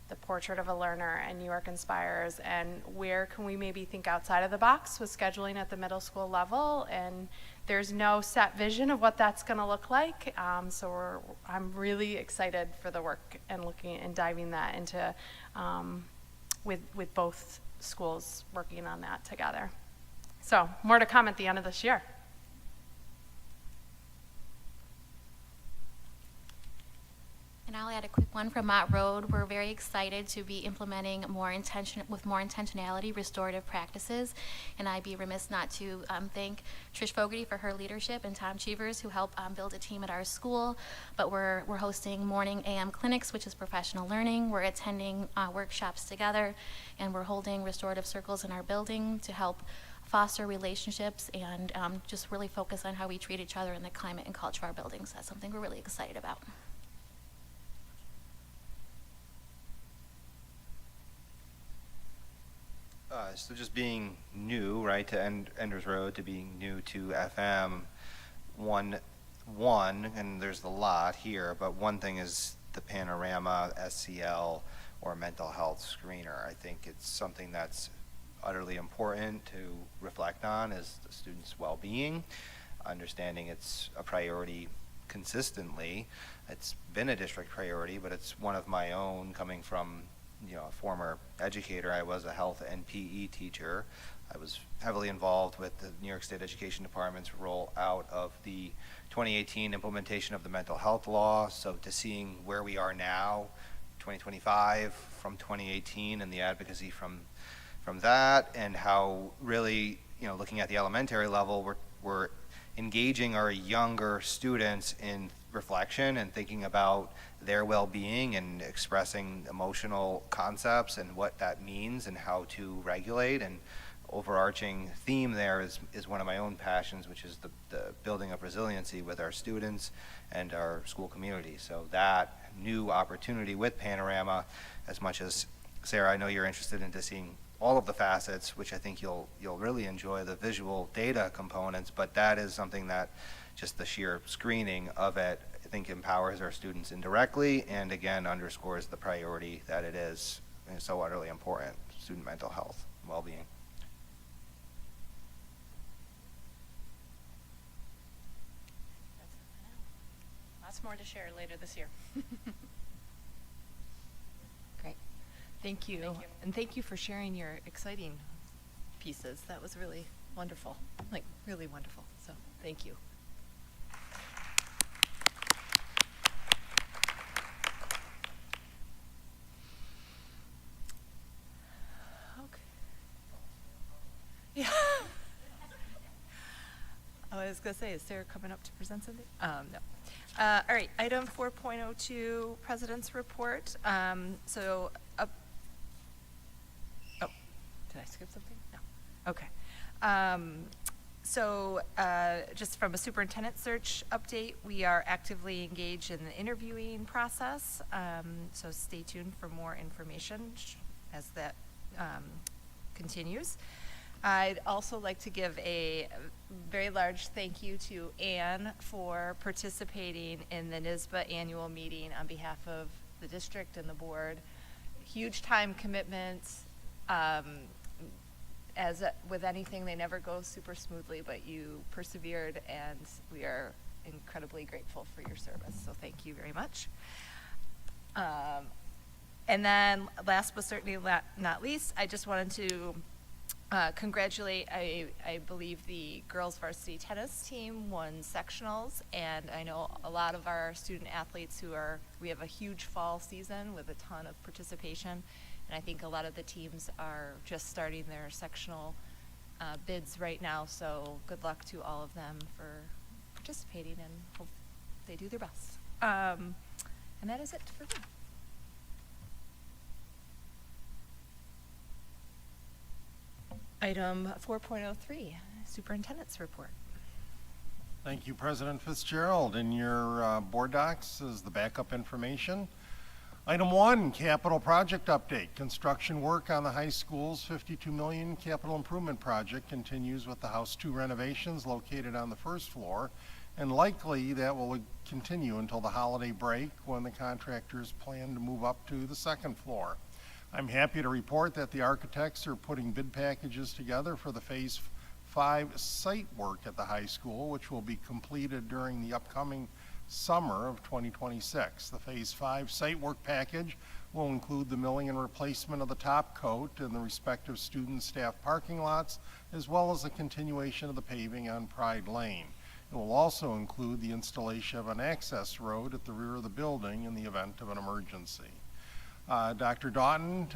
the Portrait of a Learner and New York Inspires, and where can we maybe think outside of the box with scheduling at the middle school level. And there's no set vision of what that's going to look like, so I'm really excited for the work and looking and diving that into with both schools working on that together. So more to come at the end of this year. And I'll add a quick one from Mott Road. We're very excited to be implementing with more intentionality restorative practices. And I'd be remiss not to thank Trish Fogarty for her leadership and Tom Cheevers, who helped build a team at our school. But we're hosting morning AM clinics, which is professional learning. We're attending workshops together, and we're holding restorative circles in our building to help foster relationships and just really focus on how we treat each other in the climate and culture of our buildings. That's something we're really excited about. So just being new, right, to Enders Road, to being new to FM, one, and there's a lot here, but one thing is the Panorama SCL or mental health screener. I think it's something that's utterly important to reflect on is the students' well-being, understanding it's a priority consistently. It's been a district priority, but it's one of my own coming from, a former educator. I was a health and PE teacher. I was heavily involved with the New York State Education Department's roll out of the 2018 implementation of the mental health law. So to seeing where we are now, 2025 from 2018, and the advocacy from that, and how really, looking at the elementary level, we're engaging our younger students in reflection and thinking about their well-being and expressing emotional concepts and what that means and how to regulate. And overarching theme there is one of my own passions, which is the building of resiliency with our students and our school community. So that new opportunity with Panorama, as much as Sarah, I know you're interested into seeing all of the facets, which I think you'll really enjoy the visual data components, but that is something that just the sheer screening of it, I think, empowers our students indirectly, and again underscores the priority that it is, and it's so utterly important, student mental health and well-being. Lots more to share later this year. Great. Thank you. And thank you for sharing your exciting pieces. That was really wonderful, like really wonderful. So thank you. Okay. Yeah. I was going to say, is Sarah coming up to present something? No. All right, item 4.02, President's Report. Oh, did I skip something? No. Okay. Just from a superintendent search update, we are actively engaged in the interviewing process. So stay tuned for more information as that continues. I'd also like to give a very large thank you to Anne for participating in the NYSBA annual meeting on behalf of the district and the board. Huge time commitment. As with anything, they never go super smoothly, but you persevered, and we are incredibly grateful for your service. So thank you very much. And then last but certainly not least, I just wanted to congratulate, I believe the girls varsity tennis team won sectionals, and I know a lot of our student athletes we have a huge fall season with a ton of participation, and I think a lot of the teams are just starting their sectional bids right now, so good luck to all of them for participating, and hope they do their best. And that is it for me. Item 4.03, Superintendent's Report. Thank you, President Fitzgerald. In your board docs is the backup information. Item 1, capital project update. Construction work on the high school's $52 million capital improvement project continues with the House 2 renovations located on the first floor, and likely that will continue until the holiday break when the contractors plan to move up to the second floor. I'm happy to report that the architects are putting bid packages together for the Phase 5 site work at the high school, which will be completed during the upcoming summer of 2026. The Phase 5 site work package will include the milling and replacement of the top coat and the respective student staff parking lots, as well as the continuation of the paving on Pride Lane. It will also include the installation of an access road at the rear of the building in the event of an emergency. Dr. Doughton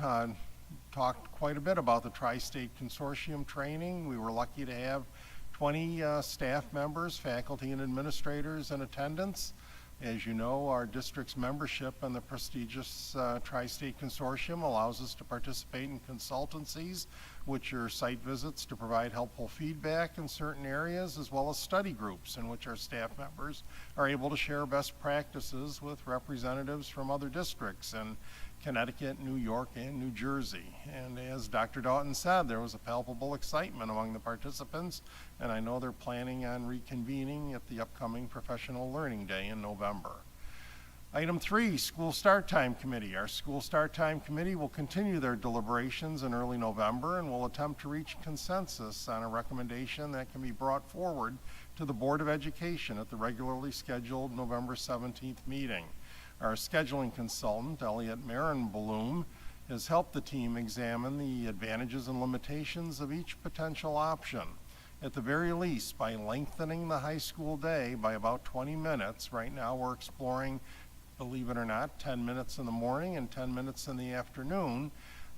talked quite a bit about the Tri-State Consortium training. We were lucky to have 20 staff members, faculty, and administrators in attendance. As you know, our district's membership in the prestigious Tri-State Consortium allows us to participate in consultancies which are site visits to provide helpful feedback in certain areas, as well as study groups in which our staff members are able to share best practices with representatives from other districts in Connecticut, New York, and New Jersey. And as Dr. Doughton said, there was a palpable excitement among the participants, and I know they're planning on reconvening at the upcoming Professional Learning Day in November. Item 3, School Start Time Committee. Our School Start Time Committee will continue their deliberations in early November and will attempt to reach consensus on a recommendation that can be brought forward to the Board of Education at the regularly scheduled November 17th meeting. Our scheduling consultant, Elliot Marenbloom, has helped the team examine the advantages and limitations of each potential option. At the very least, by lengthening the high school day by about 20 minutes, right now we're exploring, believe it or not, 10 minutes in the morning and 10 minutes in the afternoon.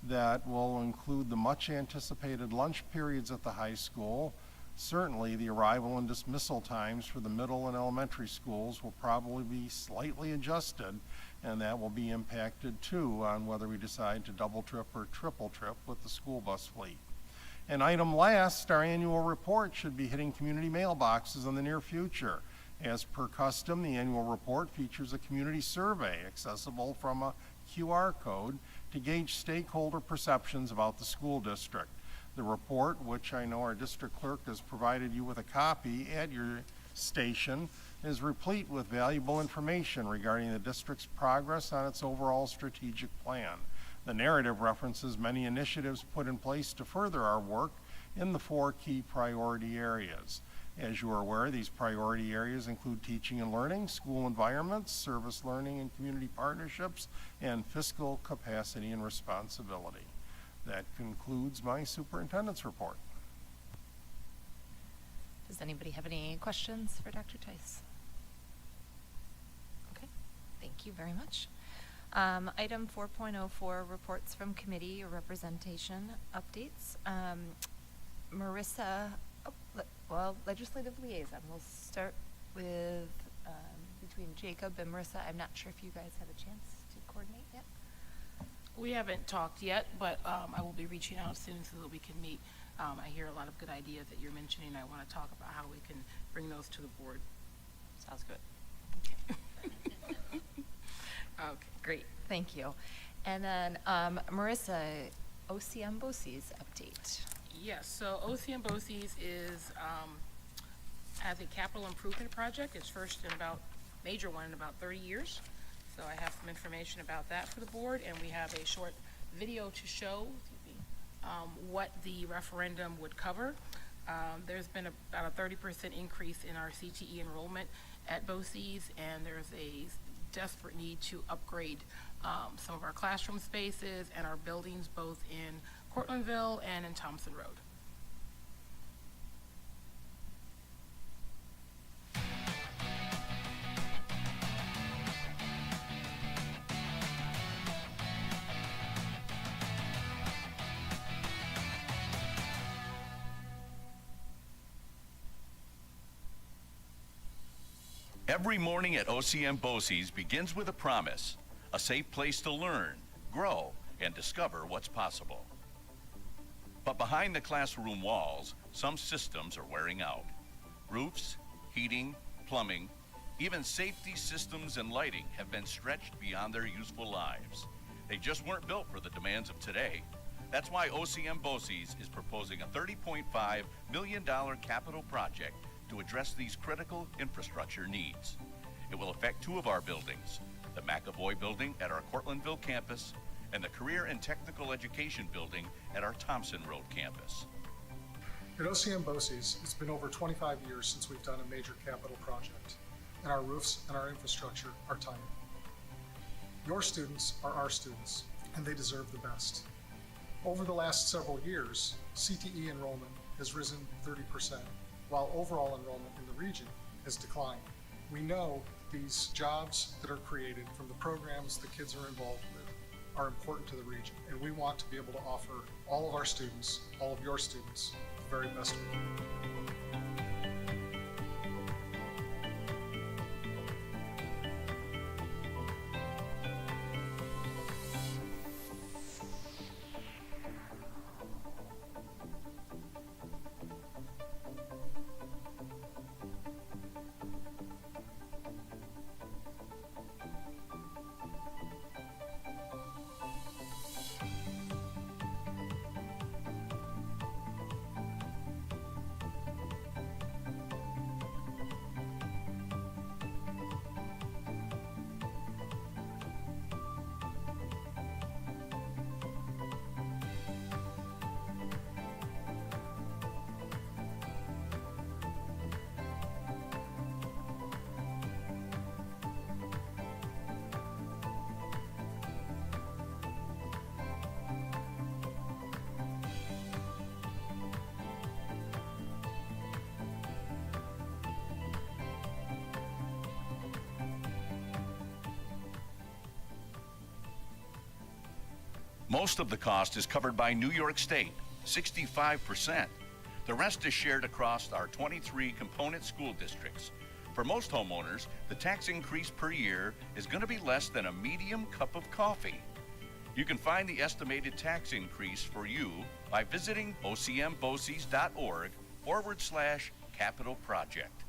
That will include the much anticipated lunch periods at the high school. Certainly, the arrival and dismissal times for the middle and elementary schools will probably be slightly adjusted, and that will be impacted too on whether we decide to double trip or triple trip with the school bus fleet. And item last, our annual report should be hitting community mailboxes in the near future. As per custom, the annual report features a community survey accessible from a QR code to gauge stakeholder perceptions about the school district. The report, which I know our district clerk has provided you with a copy at your station, is replete with valuable information regarding the district's progress on its overall strategic plan. The narrative references many initiatives put in place to further our work in the 4 key priority areas. As you are aware, these priority areas include teaching and learning, school environments, service learning and community partnerships, and fiscal capacity and responsibility. That concludes my superintendent's report. Does anybody have any questions for Dr. Tice? Okay, thank you very much. Item 4.04, reports from committee or representation updates. Marissa, legislative liaison. We'll start with between Jacob and Marissa. I'm not sure if you guys had a chance to coordinate yet. We haven't talked yet, but I will be reaching out soon so that we can meet. I hear a lot of good ideas that you're mentioning. I want to talk about how we can bring those to the board. Sounds good. Okay. Okay, great. Thank you. And then Marissa, OCM BOCES update. Yes, so OCM BOCES is has a capital improvement project. Its first in about major one in about 30 years. So I have some information about that for the board, and we have a short video to show what the referendum would cover. There's been about a 30% increase in our CTE enrollment at BOCES, and there's a desperate need to upgrade some of our classroom spaces and our buildings both in Cortlandville and in Thompson Road. Every morning at OCM BOCES begins with a promise, a safe place to learn, grow, and discover what's possible. But behind the classroom walls, some systems are wearing out. Roofs, heating, plumbing, even safety systems and lighting have been stretched beyond their useful lives. They just weren't built for the demands of today. That's why OCM BOCES is proposing a $30.5 million capital project to address these critical infrastructure needs. It will affect 2 of our buildings, the McAvoy building at our Cortlandville campus and the Career and Technical Education building at our Thompson Road campus. At OCM BOCES, it's been over 25 years since we've done a major capital project, and our roofs and our infrastructure are timely. Your students are our students, and they deserve the best. Over the last several years, CTE enrollment has risen 30%, while overall enrollment in the region has declined. We know these jobs that are created from the programs the kids are involved with are important to the region, and we want to be able to offer all of our students, all of your students, the very best we can. Most of the cost is covered by New York State, 65%. The rest is shared across our 23 component school districts. For most homeowners, the tax increase per year is going to be less than a medium cup of coffee. You can find the estimated tax increase for you by visiting ocmboces.org/capital project.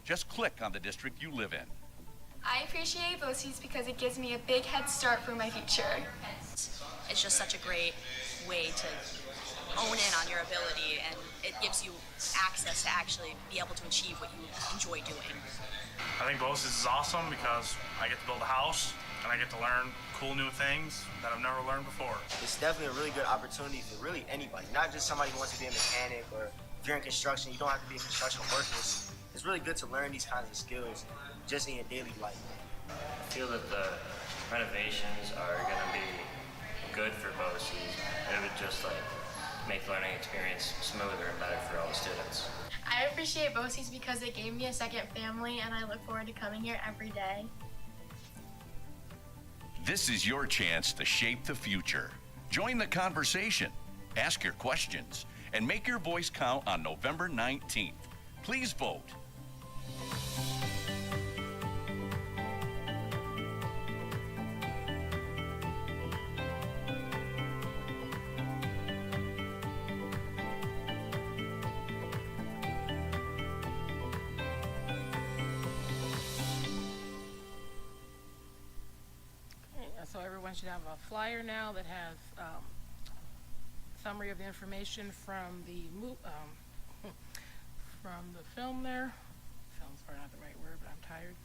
Just click on the district you live in. I appreciate BOCES because it gives me a big head start for my future. It's just such a great way to hone in on your ability, and it gives you access to actually be able to achieve what you enjoy doing. I think BOCES is awesome because I get to build a house and I get to learn cool new things that I've never learned before. It's definitely a really good opportunity for really anybody, not just somebody who wants to be a mechanic, or if you're in construction, you don't have to be a construction worker. It's really good to learn these kinds of skills just in your daily life. I feel that the renovations are going to be good for BOCES. It would just make the learning experience smoother and better for all the students. I appreciate BOCES because it gave me a second family, and I look forward to coming here every day. This is your chance to shape the future. Join the conversation, ask your questions, and make your voice count on November 19th. Please vote. So everyone should have a flyer now that has summary of the information from the film there. Film's probably not the right word, but I'm tired.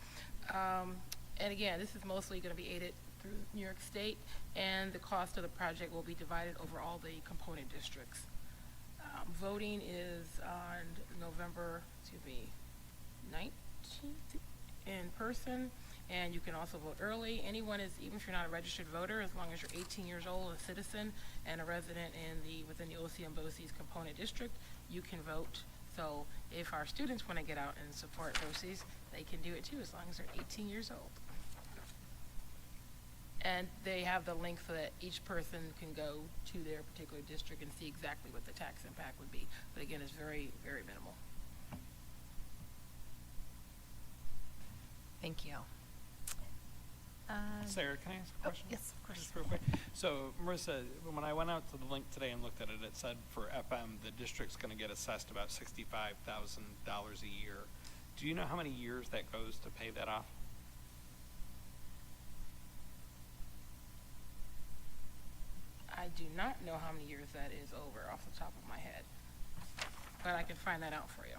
And again, this is mostly going to be aided through New York State, and the cost of the project will be divided over all the component districts. Voting is on November 19th in person. And you can also vote early. Anyone is, even if you're not a registered voter, as long as you're 18 years old, a citizen, and a resident within the OCM BOCES component district, you can vote. So if our students want to get out and support BOCES, they can do it too, as long as they're 18 years old. And they have the link so that each person can go to their particular district and see exactly what the tax impact would be. But again, it's very, very minimal. Thank you. Sarah, can I ask a question? Yes, of course. Just real quick. So, Marissa, when I went out to the link today and looked at it, it said for FM, the district's going to get assessed about $65,000 a year. Do you know how many years that goes to pay that off? I do not know how many years that is over off the top of my head, but I can find that out for you.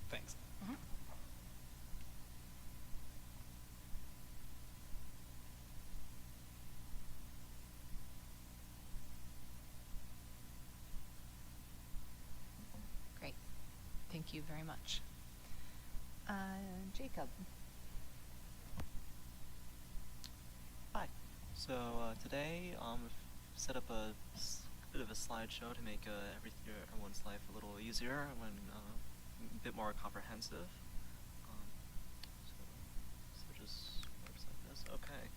Thanks. Mm-hmm. Great. Thank you very much. Jacob. Hi. So today we've set up a bit of a slideshow to make everyone's life a little easier and a bit more comprehensive. So just works like this. Okay.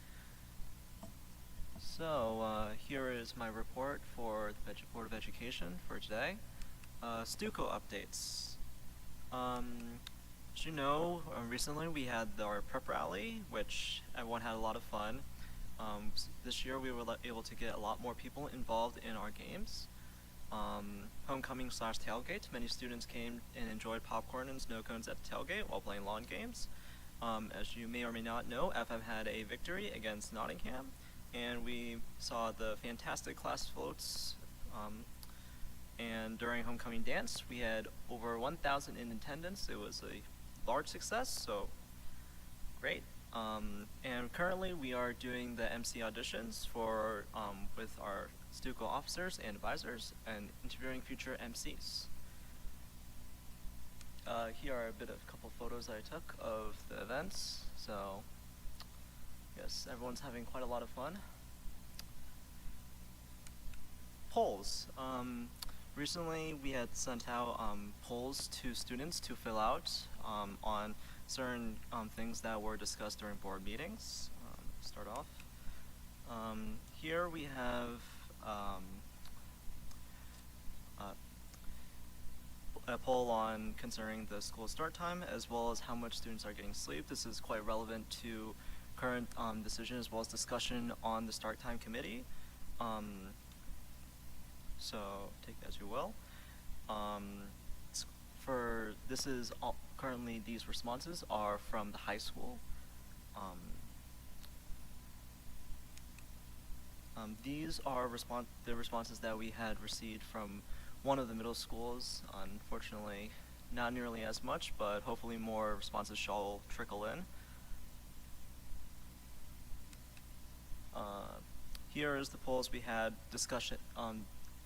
So here is my report for the Board of Education for today. Stuco updates. As you know, recently we had our prep rally, which everyone had a lot of fun. This year we were able to get a lot more people involved in our games. Homecoming/tailgate, many students came and enjoyed popcorn and snow cones at the tailgate while playing lawn games. As you may or may not know, FM had a victory against Nottingham, and we saw the fantastic class floats. And during homecoming dance, we had over 1,000 in attendance. It was a large success, so great. And currently we are doing the MC auditions for with our Stuco officers and advisors and interviewing future MCs. Here are a couple photos that I took of the events. So yes, everyone's having quite a lot of fun. Polls. Recently we had sent out polls to students to fill out on certain things that were discussed during board meetings. Start off. here we have a poll on concerning the school start time as well as how much students are getting sleep. This is quite relevant to current decision as well as discussion on the start time committee. So take that as you will. This is currently these responses are from the high school. These are the responses that we had received from one of the middle schools. Unfortunately, not nearly as much, but hopefully more responses shall trickle in. Here is the polls we had discussion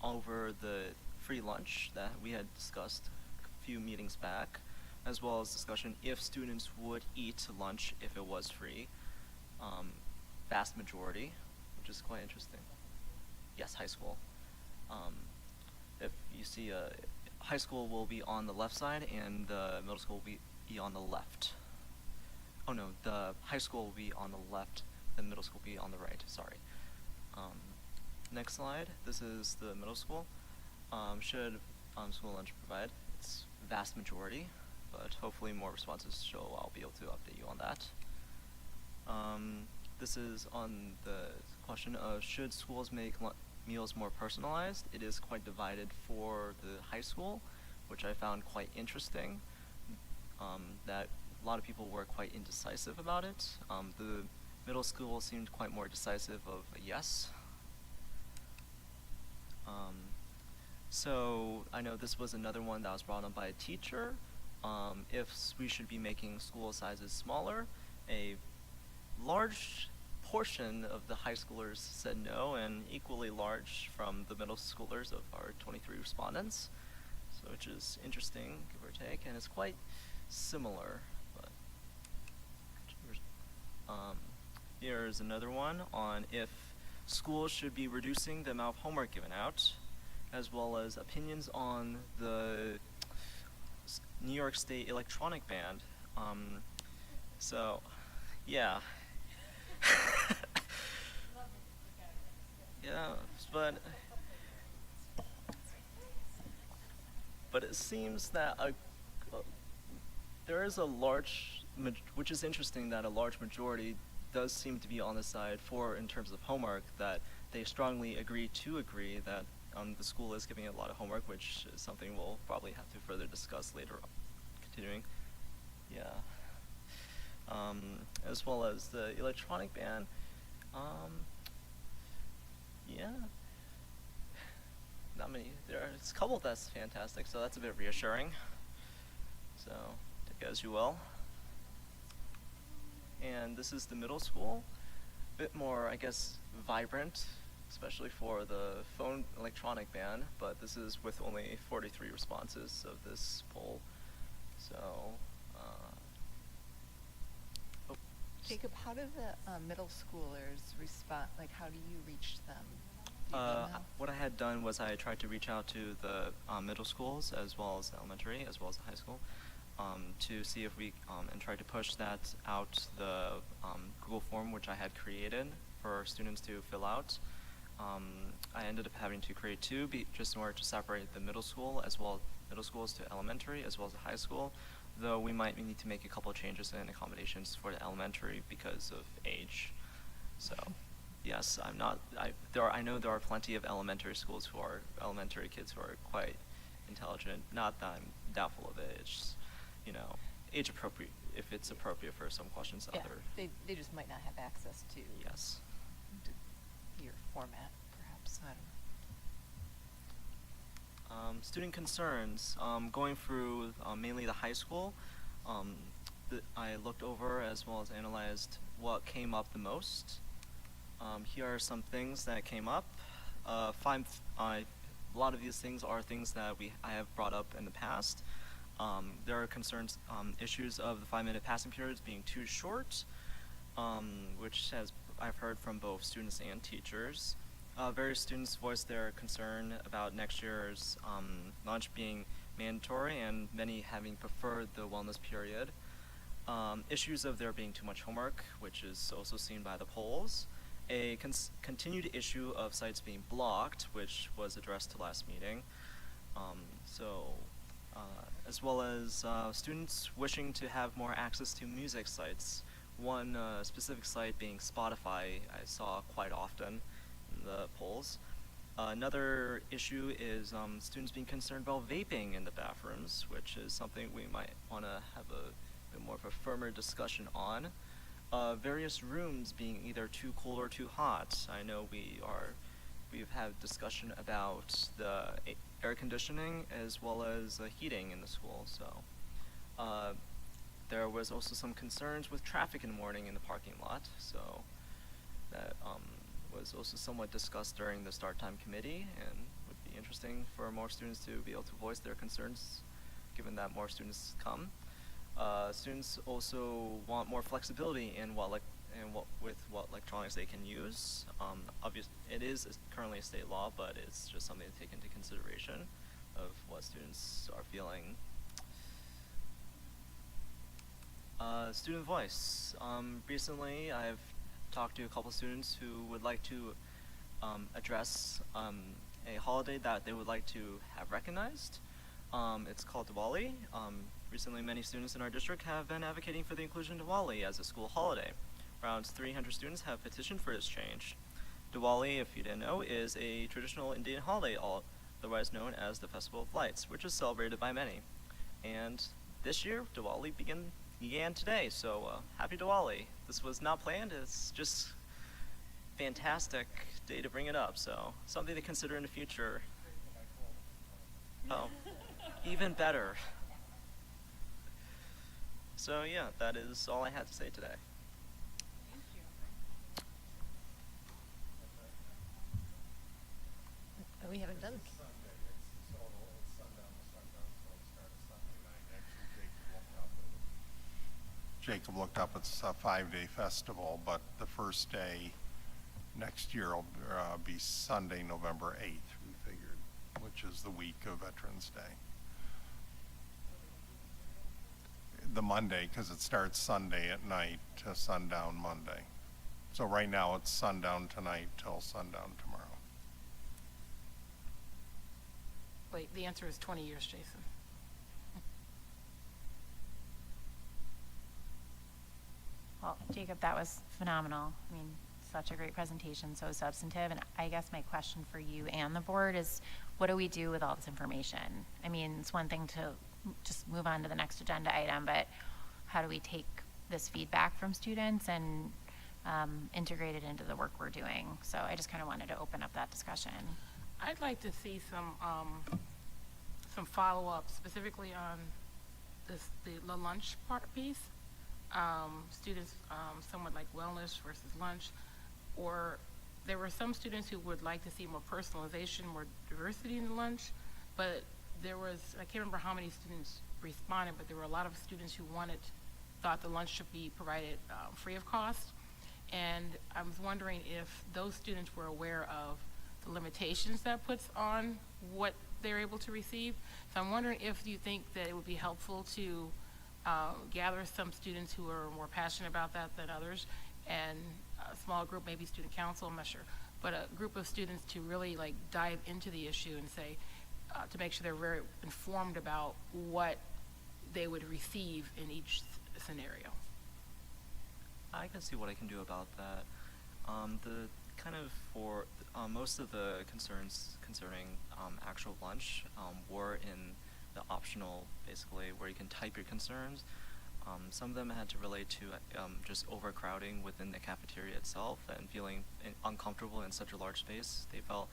over the free lunch that we had discussed a few meetings back, as well as discussion if students would eat lunch if it was free. Vast majority, which is quite interesting. Yes, high school. If you see, high school will be on the left side and the middle school will be on the left. Oh no, the high school will be on the left, the middle school will be on the right, sorry. Next slide, this is the middle school. Should school lunch provide? It's vast majority, but hopefully more responses, so I'll be able to update you on that. This is on the question of should schools make meals more personalized. It is quite divided for the high school, which I found quite interesting, that a lot of people were quite indecisive about it. The middle school seemed quite more decisive of a yes. So I know this was another one that was brought up by a teacher. If we should be making school sizes smaller, a large portion of the high schoolers said no, and equally large from the middle schoolers of our 23 respondents. So which is interesting, give or take, and it's quite similar. But here's another one on if schools should be reducing the amount of homework given out, as well as opinions on the New York State electronic ban. So, yeah. Yeah, but it seems that there is a large, which is interesting, that a large majority does seem to be on the side for, in terms of homework, that they strongly agree that the school is giving a lot of homework, which is something we'll probably have to further discuss later on. Continuing. Yeah. As well as the electronic ban. Yeah. Not many. There's a couple that's fantastic, so that's a bit reassuring. So, take it as you will. And this is the middle school. A bit more, I guess, vibrant, especially for the phone electronic ban, but this is with only 43 responses of this poll. So, Jacob, how do the middle schoolers respond? Like, how do you reach them? Do you know that? What I had done was I tried to reach out to the middle schools as well as elementary as well as the high school to see if we and try to push that out the Google form which I had created for students to fill out. I ended up having to create two just in order to separate the middle school as well middle schools to elementary as well as the high school, though we might need to make a couple of changes and accommodations for the elementary because of age. So yes, I know there are plenty of elementary kids who are quite intelligent. Not that I'm doubtful of it. It's just, age appropriate if it's appropriate for some questions. Yeah, they just might not have access to yes to your format, perhaps. I don't know. Student concerns. Going through mainly the high school, I looked over as well as analyzed what came up the most. Here are some things that came up. A lot of these things are things that I have brought up in the past. There are concerns, issues of the 5-minute passing periods being too short, which I've heard from both students and teachers. Various students voiced their concern about next year's lunch being mandatory and many having preferred the wellness period. Issues of there being too much homework, which is also seen by the polls, a continued issue of sites being blocked, which was addressed to last meeting. As well as students wishing to have more access to music sites. One specific site being Spotify, I saw quite often in the polls. Another issue is students being concerned about vaping in the bathrooms, which is something we might want to have a bit more of a firmer discussion on. Various rooms being either too cold or too hot. I know we've had discussion about the air conditioning as well as heating in the school. So there was also some concerns with traffic in the morning in the parking lot. So that was also somewhat discussed during the start time committee, and would be interesting for more students to be able to voice their concerns given that more students come. Students also want more flexibility in what electronics they can use. Obviously, it is currently a state law, but it's just something to take into consideration of what students are feeling. Student voice. Recently, I've talked to a couple students who would like to address a holiday that they would like to have recognized. It's called Diwali. Recently, many students in our district have been advocating for the inclusion of Diwali as a school holiday. Around 300 students have petitioned for this change. Diwali, if you didn't know, is a traditional Indian holiday, otherwise known as the Festival of Lights, which is celebrated by many. And this year, Diwali began today, so happy Diwali. This was not planned, it's just fantastic day to bring it up, so something to consider in the future. Oh, even better. So yeah, that is all I had to say today. We haven't done. Jacob looked up, it's a 5-day festival, but the first day next year will be Sunday, November 8th, we figured, which is the week of Veterans Day. The Monday, because it starts Sunday at night to sundown Monday. So right now it's sundown tonight till sundown tomorrow. Wait, the answer is 20 years, Jason. Well, Jacob, that was phenomenal. I mean, such a great presentation, so substantive. And I guess my question for you and the board is, what do we do with all this information? I mean, it's one thing to just move on to the next agenda item, but how do we take this feedback from students and integrate it into the work we're doing? So I just kind of wanted to open up that discussion. I'd like to see some follow-up specifically on the lunch part piece. Students somewhat like wellness versus lunch, or there were some students who would like to see more personalization, more diversity in the lunch, but there was, I can't remember how many students responded, but there were a lot of students who thought the lunch should be provided free of cost. And I was wondering if those students were aware of the limitations that puts on what they're able to receive. So I'm wondering if you think that it would be helpful to gather some students who are more passionate about that than others, and a small group, maybe student council, I'm not sure, but a group of students to really like dive into the issue and say, to make sure they're very informed about what they would receive in each scenario. I can see what I can do about that. Most of the concerns concerning actual lunch were in the optional, basically, where you can type your concerns. Some of them had to relate to just overcrowding within the cafeteria itself and feeling uncomfortable in such a large space. They felt,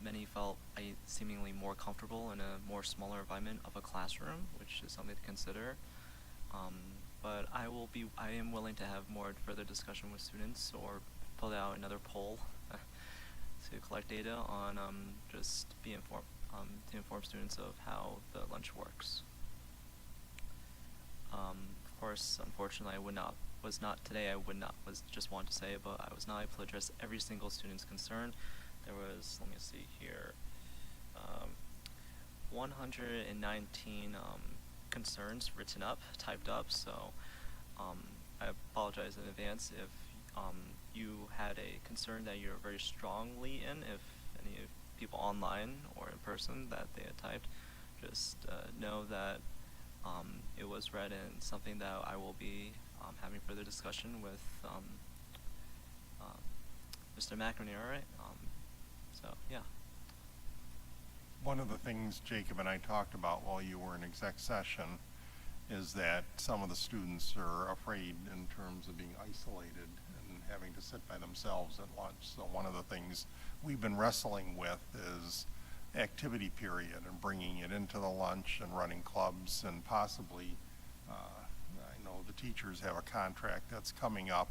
many felt seemingly more comfortable in a more smaller environment of a classroom, which is something to consider. But I am willing to have more further discussion with students or pull out another poll to collect data on just be informed, to inform students of how the lunch works. Of course, unfortunately, I just want to say, but I was not able to address every single student's concern. There was, let me see here, 119 concerns written up, typed up, so I apologize in advance if you had a concern that you're very strongly in, if any people online or in person that they had typed, just know that it was read and something that I will be having further discussion with Mr. McNamara. So, yeah. One of the things Jacob and I talked about while you were in exec session is that some of the students are afraid in terms of being isolated and having to sit by themselves at lunch. So one of the things we've been wrestling with is activity period and bringing it into the lunch and running clubs, and possibly, I know the teachers have a contract that's coming up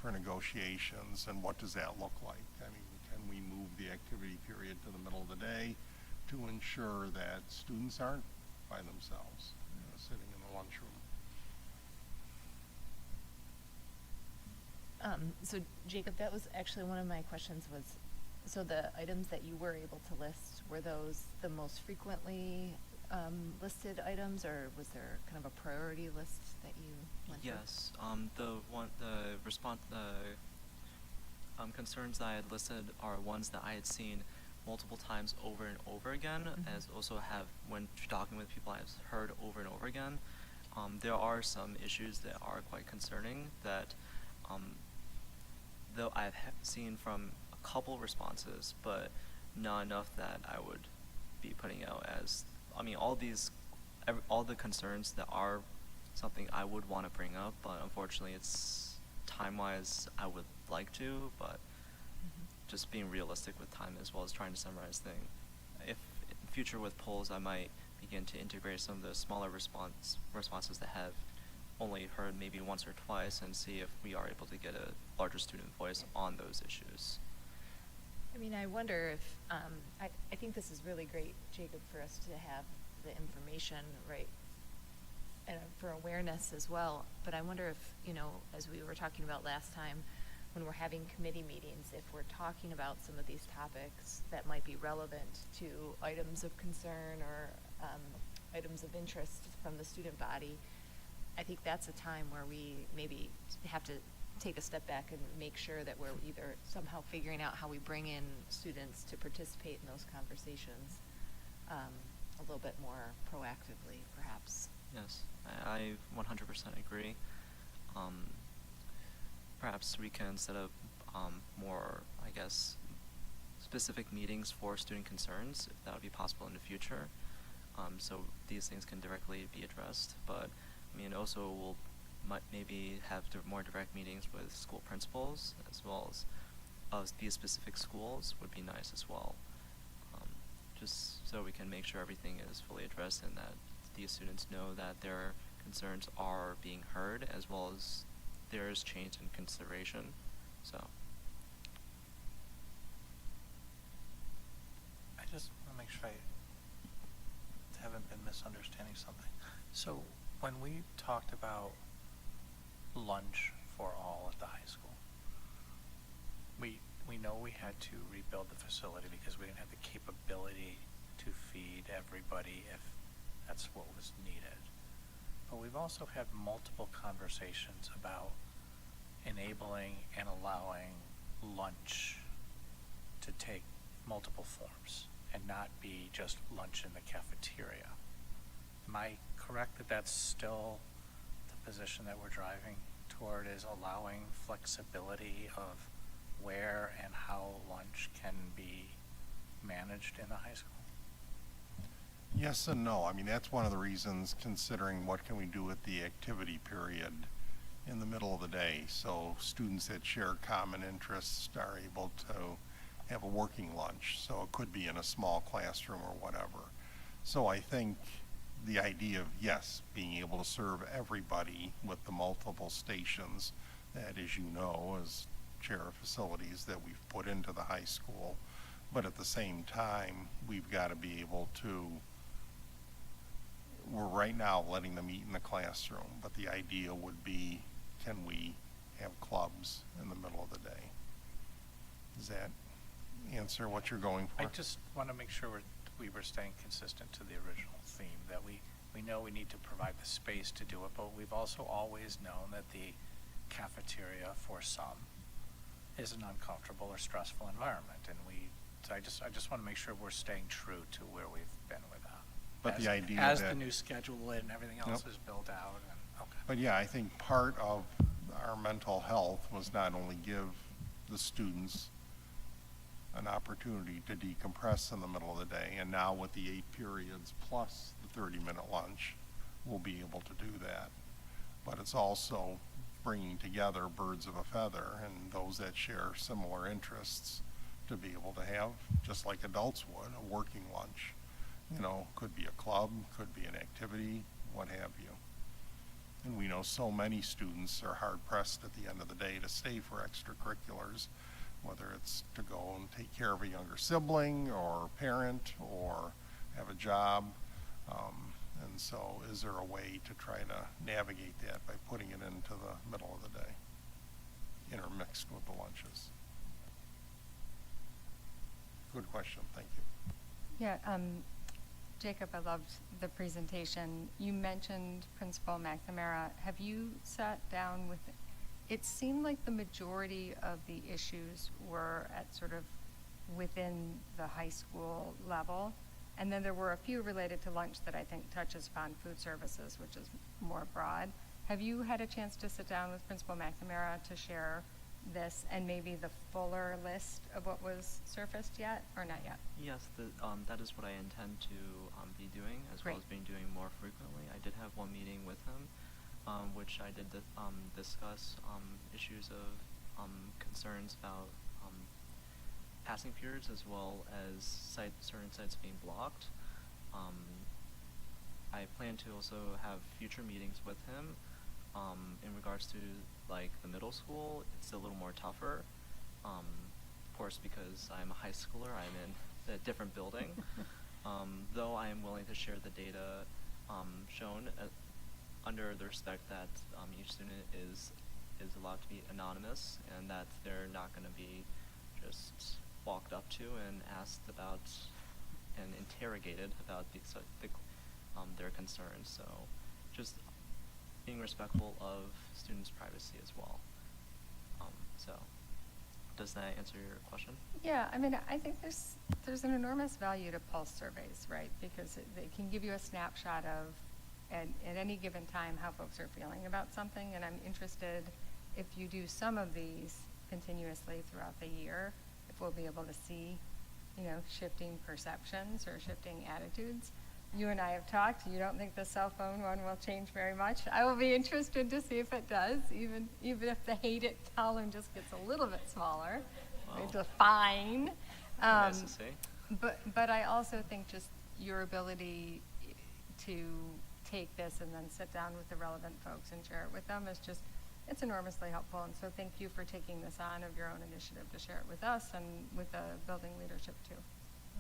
for negotiations, and what does that look like? I mean, can we move the activity period to the middle of the day to ensure that students aren't by themselves, sitting in the lunchroom? So Jacob, that was actually one of my questions was, so the items that you were able to list, were those the most frequently listed items, or was there kind of a priority list that you went through? Yes, the concerns that I had listed are ones that I had seen multiple times over and over again, as also have, when talking with people, I've heard over and over again. There are some issues that are quite concerning that, though I've seen from a couple responses, but not enough that I would be putting out as, I mean, all the concerns that are something I would want to bring up, but unfortunately it's time-wise I would like to, but just being realistic with time as well as trying to summarize things. If in future with polls, I might begin to integrate some of the smaller responses that have only heard maybe once or twice, and see if we are able to get a larger student voice on those issues. I mean, I wonder if, I think this is really great, Jacob, for us to have the information, right, and for awareness as well. But I wonder if, you know, as we were talking about last time, when we're having committee meetings, if we're talking about some of these topics that might be relevant to items of concern or items of interest from the student body, I think that's a time where we maybe have to take a step back and make sure that we're either somehow figuring out how we bring in students to participate in those conversations a little bit more proactively, perhaps. Yes, I 100% agree. Perhaps we can set up more, I guess, specific meetings for student concerns, if that would be possible in the future, so these things can directly be addressed. But I mean, also we'll maybe have more direct meetings with school principals, as well as of these specific schools would be nice as well, just so we can make sure everything is fully addressed and that these students know that their concerns are being heard, as well as there is change in consideration. So I just want to make sure I haven't been misunderstanding something. So when we talked about lunch for all at the high school, we know we had to rebuild the facility because we didn't have the capability to feed everybody if that's what was needed. But we've also had multiple conversations about enabling and allowing lunch to take multiple forms and not be just lunch in the cafeteria. Am I correct that that's still the position that we're driving toward, is allowing flexibility of where and how lunch can be managed in the high school? Yes and no. I mean, that's one of the reasons, considering what can we do with the activity period in the middle of the day, so students that share common interests are able to have a working lunch. So it could be in a small classroom or whatever. So I think the idea of, yes, being able to serve everybody with the multiple stations that, as you know, as chair of facilities, that we've put into the high school, but at the same time, we've got to be able to, we're right now letting them eat in the classroom, but the idea would be, can we have clubs in the middle of the day? Does that answer what you're going for? I just want to make sure we were staying consistent to the original theme, that we know we need to provide the space to do it, but we've also always known that the cafeteria for some is an uncomfortable or stressful environment, and so I just want to make sure we're staying true to where we've been with that. But the idea as that- the new schedule and everything else is built out. But yeah, I think part of our mental health was not only give the students an opportunity to decompress in the middle of the day, and now with the 8 periods plus the 30-minute lunch, we'll be able to do that. But it's also bringing together birds of a feather and those that share similar interests to be able to have, just like adults would, a working lunch. You know, could be a club, could be an activity, what have you. And we know so many students are hard-pressed at the end of the day to stay for extracurriculars, whether it's to go and take care of a younger sibling or parent or have a job. And so is there a way to try to navigate that by putting it into the middle of the day, intermixed with the lunches? Good question, thank you. Yeah, Jacob, I loved the presentation. You mentioned Principal McNamara. Have you sat down with, it seemed like the majority of the issues were at sort of within the high school level. And then there were a few related to lunch that I think touches upon food services, which is more broad. Have you had a chance to sit down with Principal McNamara to share this and maybe the fuller list of what was surfaced yet, or not yet? Yes, that is what I intend to be doing, as well as being doing more frequently. I did have one meeting with him, which I did discuss issues of concerns about passing periods, as well as certain sites being blocked. I plan to also have future meetings with him. In regards to like the middle school, it's a little more tougher. Of course, because I'm a high schooler, I'm in a different building. Though I am willing to share the data shown under the respect that each student is allowed to be anonymous, and that they're not going to be just walked up to and asked about and interrogated about their concerns. So just being respectful of students' privacy as well. So does that answer your question? Yeah, I mean, I think there's an enormous value to pulse surveys, right? Because they can give you a snapshot of, at any given time, how folks are feeling about something. And I'm interested, if you do some of these continuously throughout the year, if we'll be able to see, shifting perceptions or shifting attitudes. You and I have talked. You don't think the cell phone one will change very much. I will be interested to see if it does, even if the hate it column just gets a little bit smaller. Wow. Define. Nice to see. But I also think just your ability to take this and then sit down with the relevant folks and share it with them is just, it's enormously helpful. And so thank you for taking this on of your own initiative to share it with us and with the building leadership too.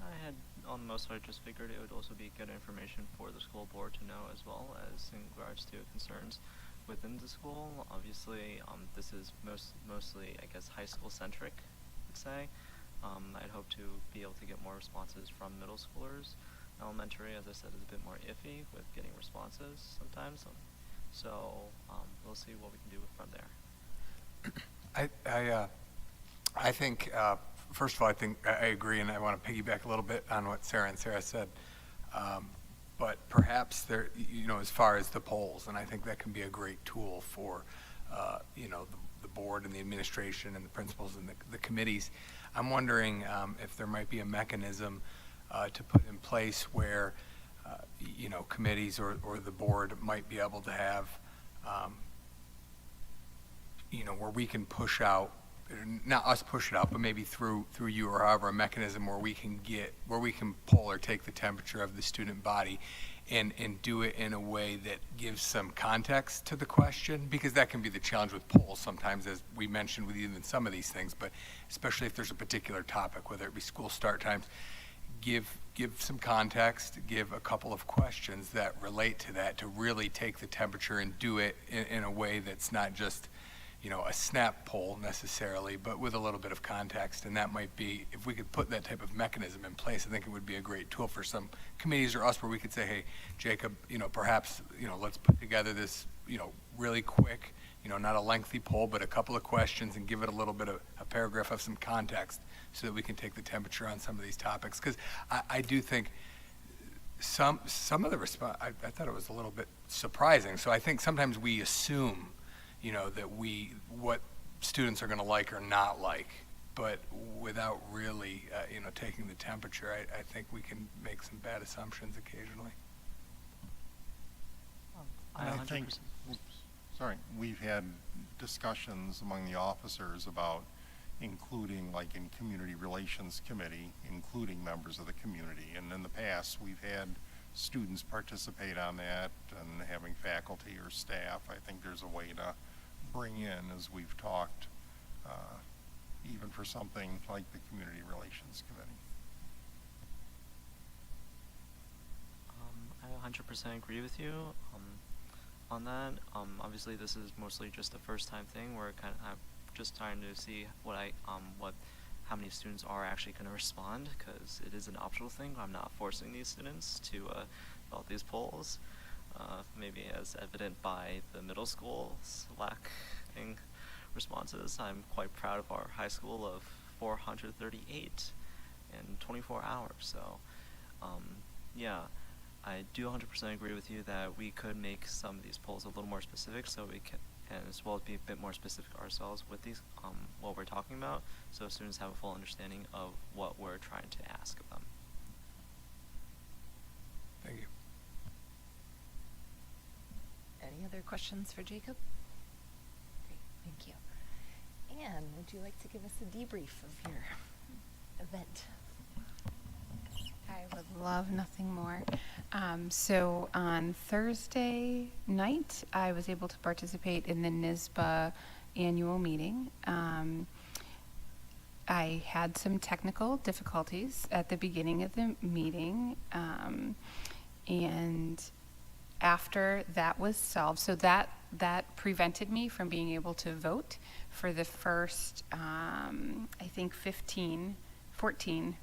I had, on the most part, just figured it would also be good information for the school board to know, as well as in regards to concerns within the school. Obviously, this is mostly, I guess, high school centric, I'd say. I'd hope to be able to get more responses from middle schoolers. Elementary, as I said, is a bit more iffy with getting responses sometimes. So we'll see what we can do from there. I think, first of all, I agree, and I want to piggyback a little bit on what Sarah and Sarah said. But perhaps there, as far as the polls, and I think that can be a great tool for, the board and the administration and the principals and the committees. I'm wondering if there might be a mechanism to put in place where, committees or the board might be able to have, where we can push out, not us push it out, but maybe through you or however, a mechanism where we can pull or take the temperature of the student body and do it in a way that gives some context to the question, because that can be the challenge with polls sometimes, as we mentioned with even some of these things, but especially if there's a particular topic, whether it be school start times, give some context, give a couple of questions that relate to that to really take the temperature and do it in a way that's not just a snap poll necessarily, but with a little bit of context. And that might be, if we could put that type of mechanism in place, I think it would be a great tool for some committees or us, where we could say, hey, Jacob, perhaps, let's put together this, really quick, not a lengthy poll, but a couple of questions and give it a little bit of a paragraph of some context so that we can take the temperature on some of these topics. Because I do think some of the response, I thought it was a little bit surprising. So I think sometimes we assume, that what students are going to like or not like, but without really, taking the temperature, I think we can make some bad assumptions occasionally. And I think, we've had discussions among the officers about including, like in community relations committee, including members of the community. And in the past, we've had students participate on that, and having faculty or staff, I think there's a way to bring in, as we've talked, even for something like the community relations committee. I 100% agree with you on that. Obviously, this is mostly just a first-time thing. I'm just trying to see how many students are actually going to respond, because it is an optional thing. I'm not forcing these students to fill out these polls. Maybe as evident by the middle school's lacking responses. I'm quite proud of our high school of 438 in 24 hours. So, yeah, I do 100% agree with you that we could make some of these polls a little more specific, so we can, and as well as be a bit more specific ourselves with these, what we're talking about, so students have a full understanding of what we're trying to ask of them. Thank you. Any other questions for Jacob? Great, thank you. Anne, would you like to give us a debrief of your event? I would love nothing more. So on Thursday night, I was able to participate in the NYSBA annual meeting. I had some technical difficulties at the beginning of the meeting, and after that was solved, so that prevented me from being able to vote for the first, I think 14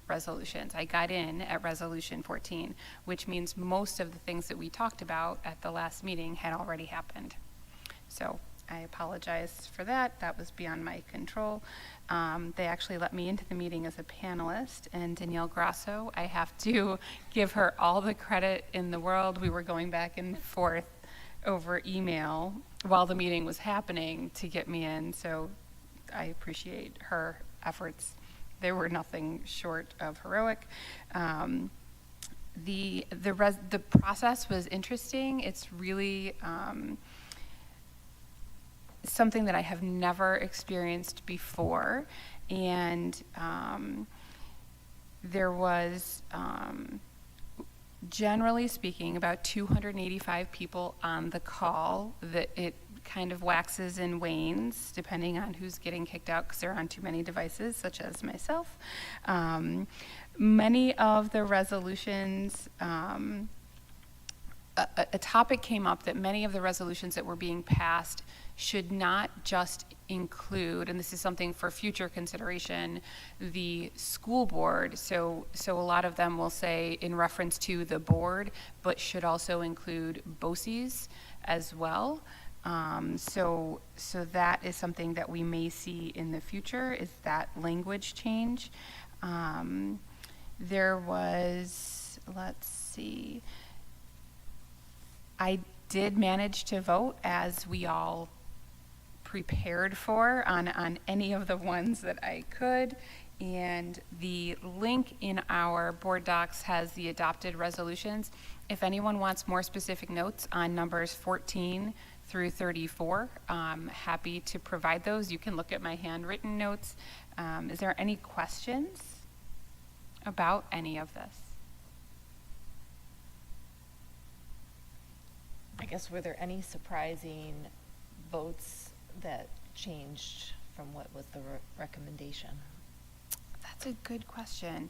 resolutions. I got in at resolution 14, which means most of the things that we talked about at the last meeting had already happened. So I apologize for that. That was beyond my control. They actually let me into the meeting as a panelist, and Danielle Grasso, I have to give her all the credit in the world. We were going back and forth over email while the meeting was happening to get me in, so I appreciate her efforts. They were nothing short of heroic. The process was interesting. It's really something that I have never experienced before, and there was, generally speaking, about 285 people on the call. That it kind of waxes and wanes depending on who's getting kicked out because they're on too many devices, such as myself. Many of the resolutions, a topic came up that many of the resolutions that were being passed should not just include, and this is something for future consideration, the school board. So a lot of them will say in reference to the board, but should also include BOCES as well. So that is something that we may see in the future, is that language change. There was, let's see, I did manage to vote, as we all prepared for, on any of the ones that I could. And the link in our board docs has the adopted resolutions. If anyone wants more specific notes on numbers 14 through 34, I'm happy to provide those. You can look at my handwritten notes. Is there any questions about any of this? I guess, were there any surprising votes that changed from what was the recommendation? That's a good question.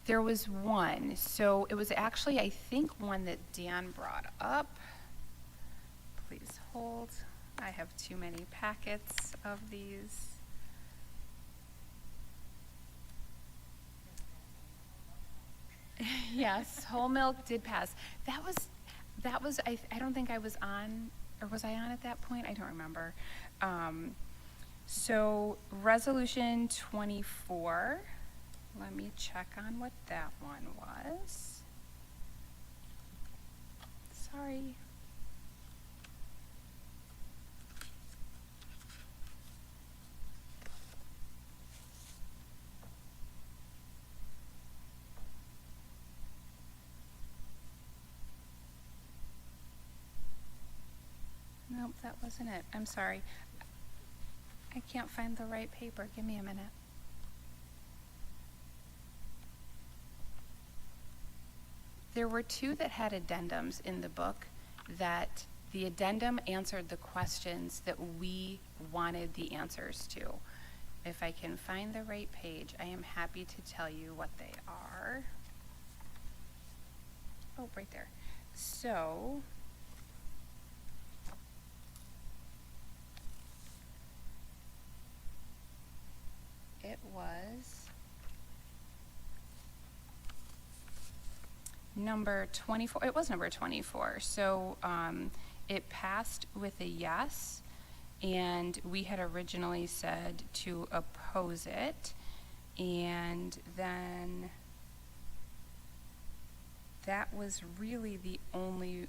There was one. So it was actually, I think, one that Dan brought up. Please hold. I have too many packets of these. Yes, whole milk did pass. That was I don't think I was on or was I on at that point? I don't remember. So resolution 24, let me check on what that one was. Sorry. Nope, that wasn't it. I'm sorry. I can't find the right paper. Give me a minute. There were two that had addendums in the book that the addendum answered the questions that we wanted the answers to. If I can find the right page, I am happy to tell you what they are. Oh, right there. So, it was number 24. It was number 24. So it passed with a yes, and we had originally said to oppose it, and then that was really the only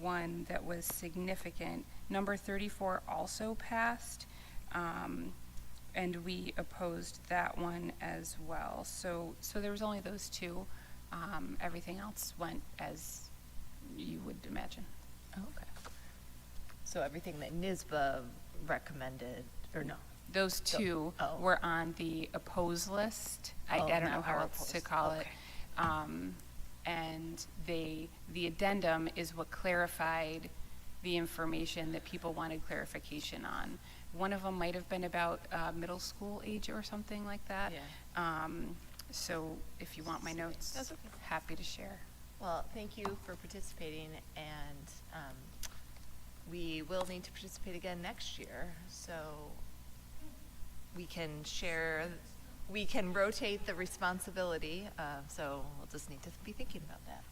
one that was significant. Number 34 also passed, and we opposed that one as well. So there was only those two. Everything else went as you would imagine. Okay. So everything that NYSBA recommended, or no? Those two were on the oppose list. I don't know how else to call it. And the addendum is what clarified the information that people wanted clarification on. One of them might have been about middle school age or something like that. Yeah. So if you want my notes, That's okay. happy to share. Well, thank you for participating, and we will need to participate again next year, so we can share, we can rotate the responsibility, so we'll just need to be thinking about that.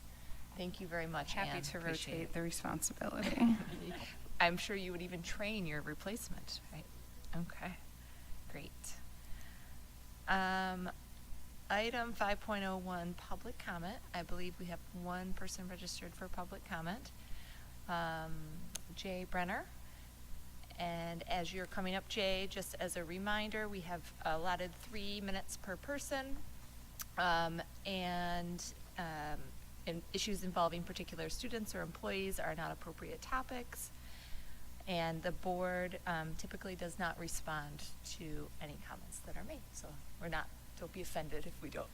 Thank you very much, Happy Ann. to Appreciate rotate it. the responsibility. I'm sure you would even train your replacement, right? Okay, great. Item 5.01, public comment. I believe we have one person registered for public comment. Jay Brenner. And as you're coming up, Jay, just as a reminder, we have allotted 3 minutes per person. And issues involving particular students or employees are not appropriate topics. And the board typically does not respond to any comments that are made. So don't be offended if we don't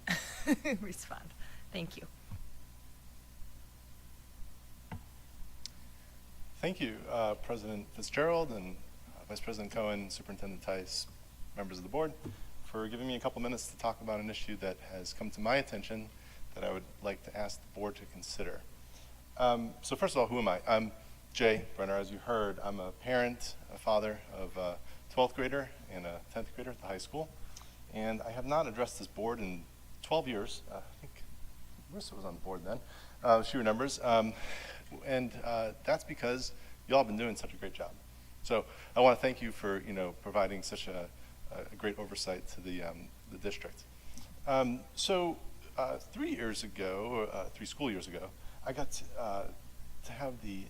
respond. Thank you. Thank you, President Fitzgerald and Vice President Cohen, Superintendent Tice, members of the board, for giving me a couple minutes to talk about an issue that has come to my attention that I would like to ask the board to consider. So first of all, who am I? I'm Jay Brenner, as you heard. I'm a parent, a father of a 12th grader and a 10th grader at the high school. And I have not addressed this board in 12 years. I think Marissa was on the board then. She remembers. And that's because y'all have been doing such a great job. So I want to thank you for providing such a great oversight to the district. 3 years ago, 3 school years ago, I got to have the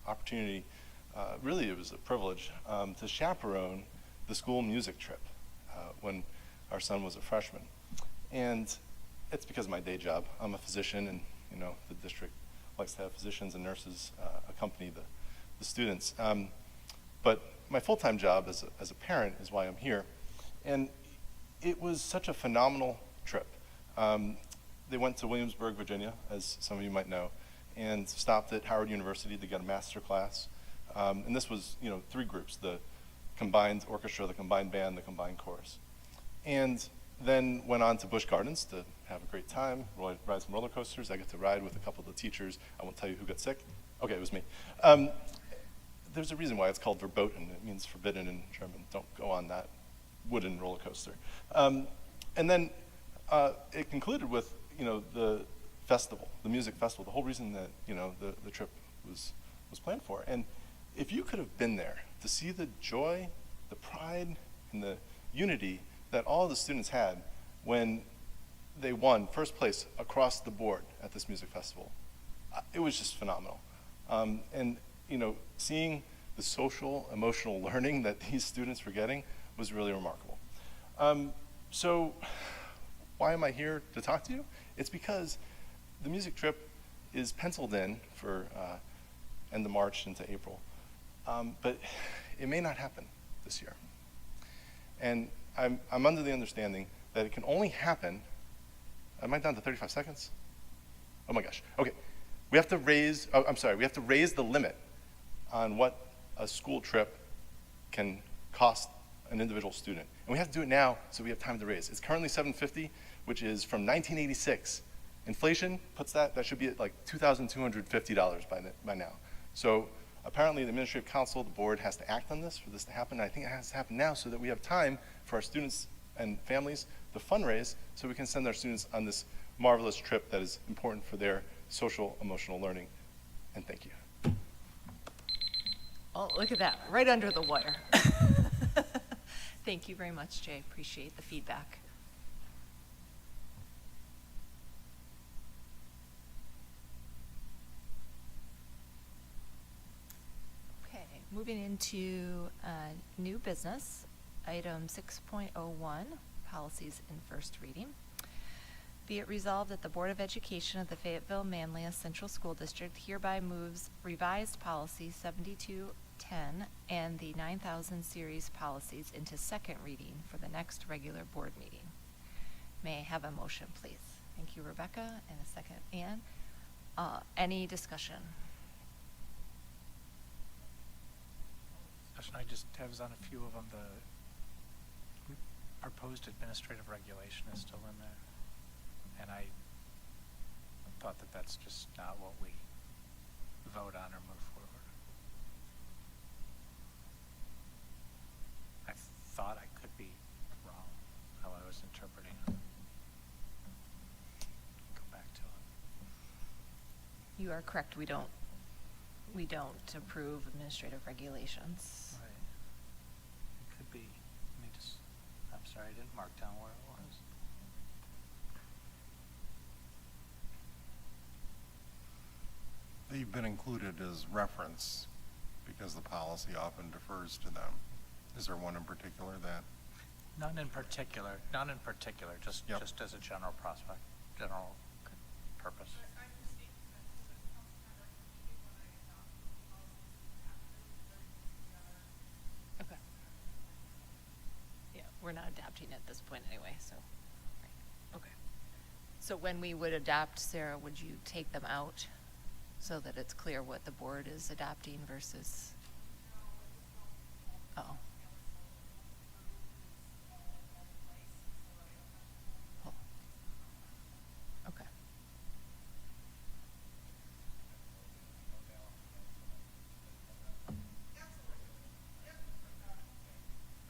opportunity, really it was a privilege, to chaperone the school music trip when our son was a freshman. And it's because of my day job. I'm a physician, and the district likes to have physicians and nurses accompany the students. But my full-time job as a parent is why I'm here. And it was such a phenomenal trip. They went to Williamsburg, Virginia, as some of you might know, and stopped at Howard University to get a master class. And this was, 3 groups: the combined orchestra, the combined band, the combined chorus. And then went on to Busch Gardens to have a great time, ride some roller coasters. I got to ride with a couple of the teachers. I won't tell you who got sick. Okay, it was me. There's a reason why it's called verboten. It means forbidden in German. Don't go on that wooden roller coaster. And then it concluded with, the festival, the music festival, the whole reason that, the trip was planned for. And if you could have been there to see the joy, the pride, and the unity that all the students had when they won first place across the board at this music festival, it was just phenomenal. And you know, seeing the social, emotional learning that these students were getting was really remarkable. So why am I here to talk to you? It's because the music trip is penciled in for end of March into April, but it may not happen this year. And I'm under the understanding that it can only happen, am I down to 35 seconds? Oh my gosh, okay. We have to raise, we have to raise the limit on what a school trip can cost an individual student. And we have to do it now so we have time to raise. It's currently $750, which is from 1986. Inflation puts that should be at like $2,250 by now. So apparently the Administrative Council, the board, has to act on this for this to happen. And I think it has to happen now so that we have time for our students and families to fundraise so we can send our students on this marvelous trip that is important for their social, emotional learning. And thank you. Oh, look at that, right under the wire. Thank you very much, Jay. Appreciate the feedback. Okay, moving into new business, item 6.01, policies in first reading. Be it resolved that the Board of Education of the Fayetteville-Manlius Central School District hereby moves revised policy 7210 and the 9000 series policies into second reading for the next regular board meeting. May I have a motion, please? Thank you, Rebecca, and a second, Ann. Any discussion? I just have on a few of them. The proposed administrative regulation is still in there. And I thought that that's just not what we vote on or move forward. I thought I could be wrong how I was interpreting it. Go back to it. You are correct. We don't approve administrative regulations. Right. It could be. Let me just. I'm sorry, I didn't mark down where it was. They've been included as reference because the policy often defers to them. Is there one in particular that? None in particular, just Yep. just as a general prospect, general purpose. Okay. Yeah, we're not adapting at this point anyway, so. Right. Okay. So when we would adapt, Sarah, would you take them out so that it's clear what the board is adapting versus? Oh. Oh. Okay.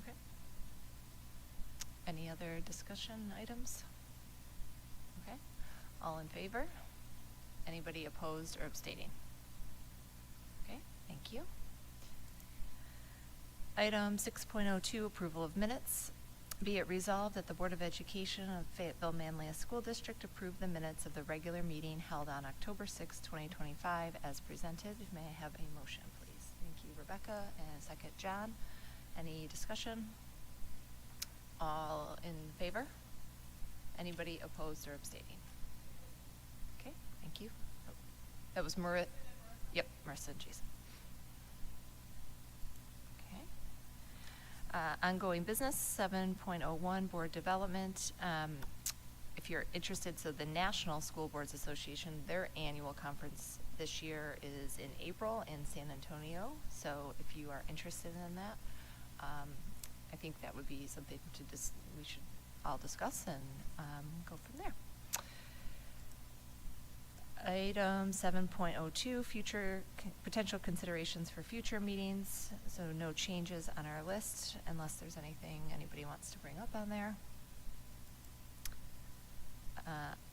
Okay. Any other discussion items? Okay. All in favor? Anybody opposed or abstaining? Okay, thank you. Item 6.02, approval of minutes. Be it resolved that the Board of Education of Fayetteville-Manlius School District approve the minutes of the regular meeting held on October 6, 2025 as presented. May I have a motion, please? Thank you, Rebecca, and a second, John. Any discussion? All in favor? Anybody opposed or abstaining? Okay, thank you. That was Marissa. Yep, Marissa and Jason. Okay. Ongoing business, 7.01, board development. If you're interested, so the National School Boards Association, their annual conference this year is in April in San Antonio. So if you are interested in that, I think that would be something we should all discuss and go from there. Item 7.02, future potential considerations for future meetings. So no changes on our list unless there's anything anybody wants to bring up on there.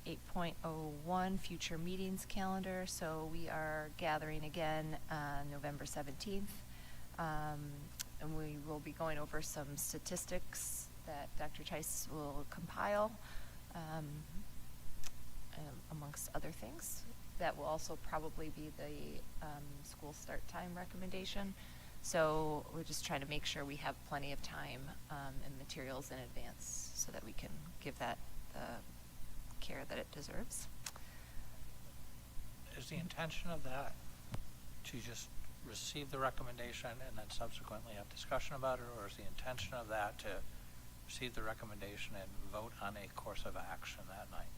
8.01, future meetings calendar. So we are gathering again on November 17th. And we will be going over some statistics that Dr. Tice will compile, amongst other things. That will also probably be the school start time recommendation. So we're just trying to make sure we have plenty of time and materials in advance so that we can give that the care that it deserves. Is the intention of that to just receive the recommendation and then subsequently have discussion about it, or is the intention of that to receive the recommendation and vote on a course of action that night?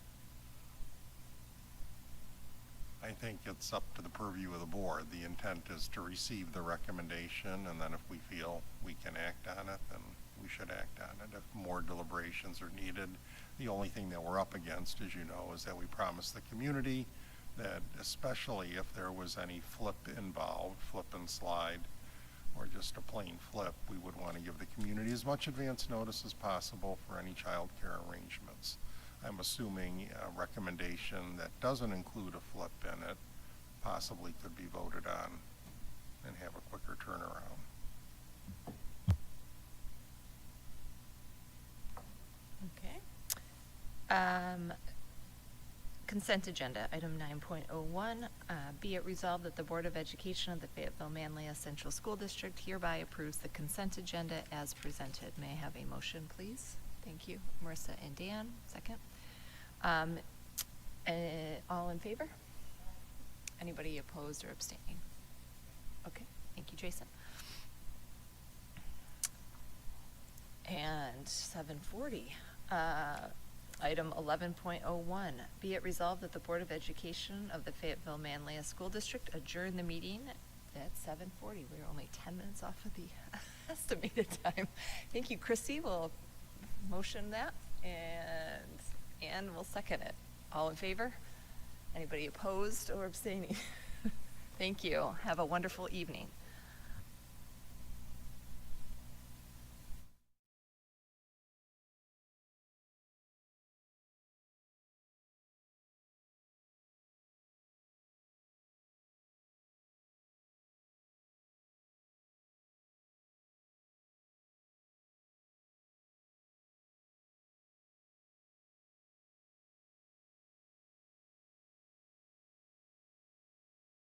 I think it's up to the purview of the board. The intent is to receive the recommendation, and then if we feel we can act on it, then we should act on it. If more deliberations are needed, the only thing that we're up against, as you know, is that we promised the community that especially if there was any flip involved, flip and slide, or just a plain flip, we would want to give the community as much advance notice as possible for any child care arrangements. I'm assuming a recommendation that doesn't include a flip in it possibly could be voted on and have a quicker turnaround. Okay. Consent agenda, item 9.01. Be it resolved that the Board of Education of the Fayetteville-Manlius Central School District hereby approves the consent agenda as presented. May I have a motion, please? Thank you. Marissa and Dan, second. All in favor? Anybody opposed or abstaining? Okay, thank you, Jason. And 7:40. Item 11.01, be it resolved that the Board of Education of the Fayetteville-Manlius School District adjourn the meeting at 7:40. We're only 10 minutes off of the estimated time. Thank you, Christy. We'll motion that, and Ann will second it. All in favor? Anybody opposed or abstaining? Thank you. Have a wonderful evening.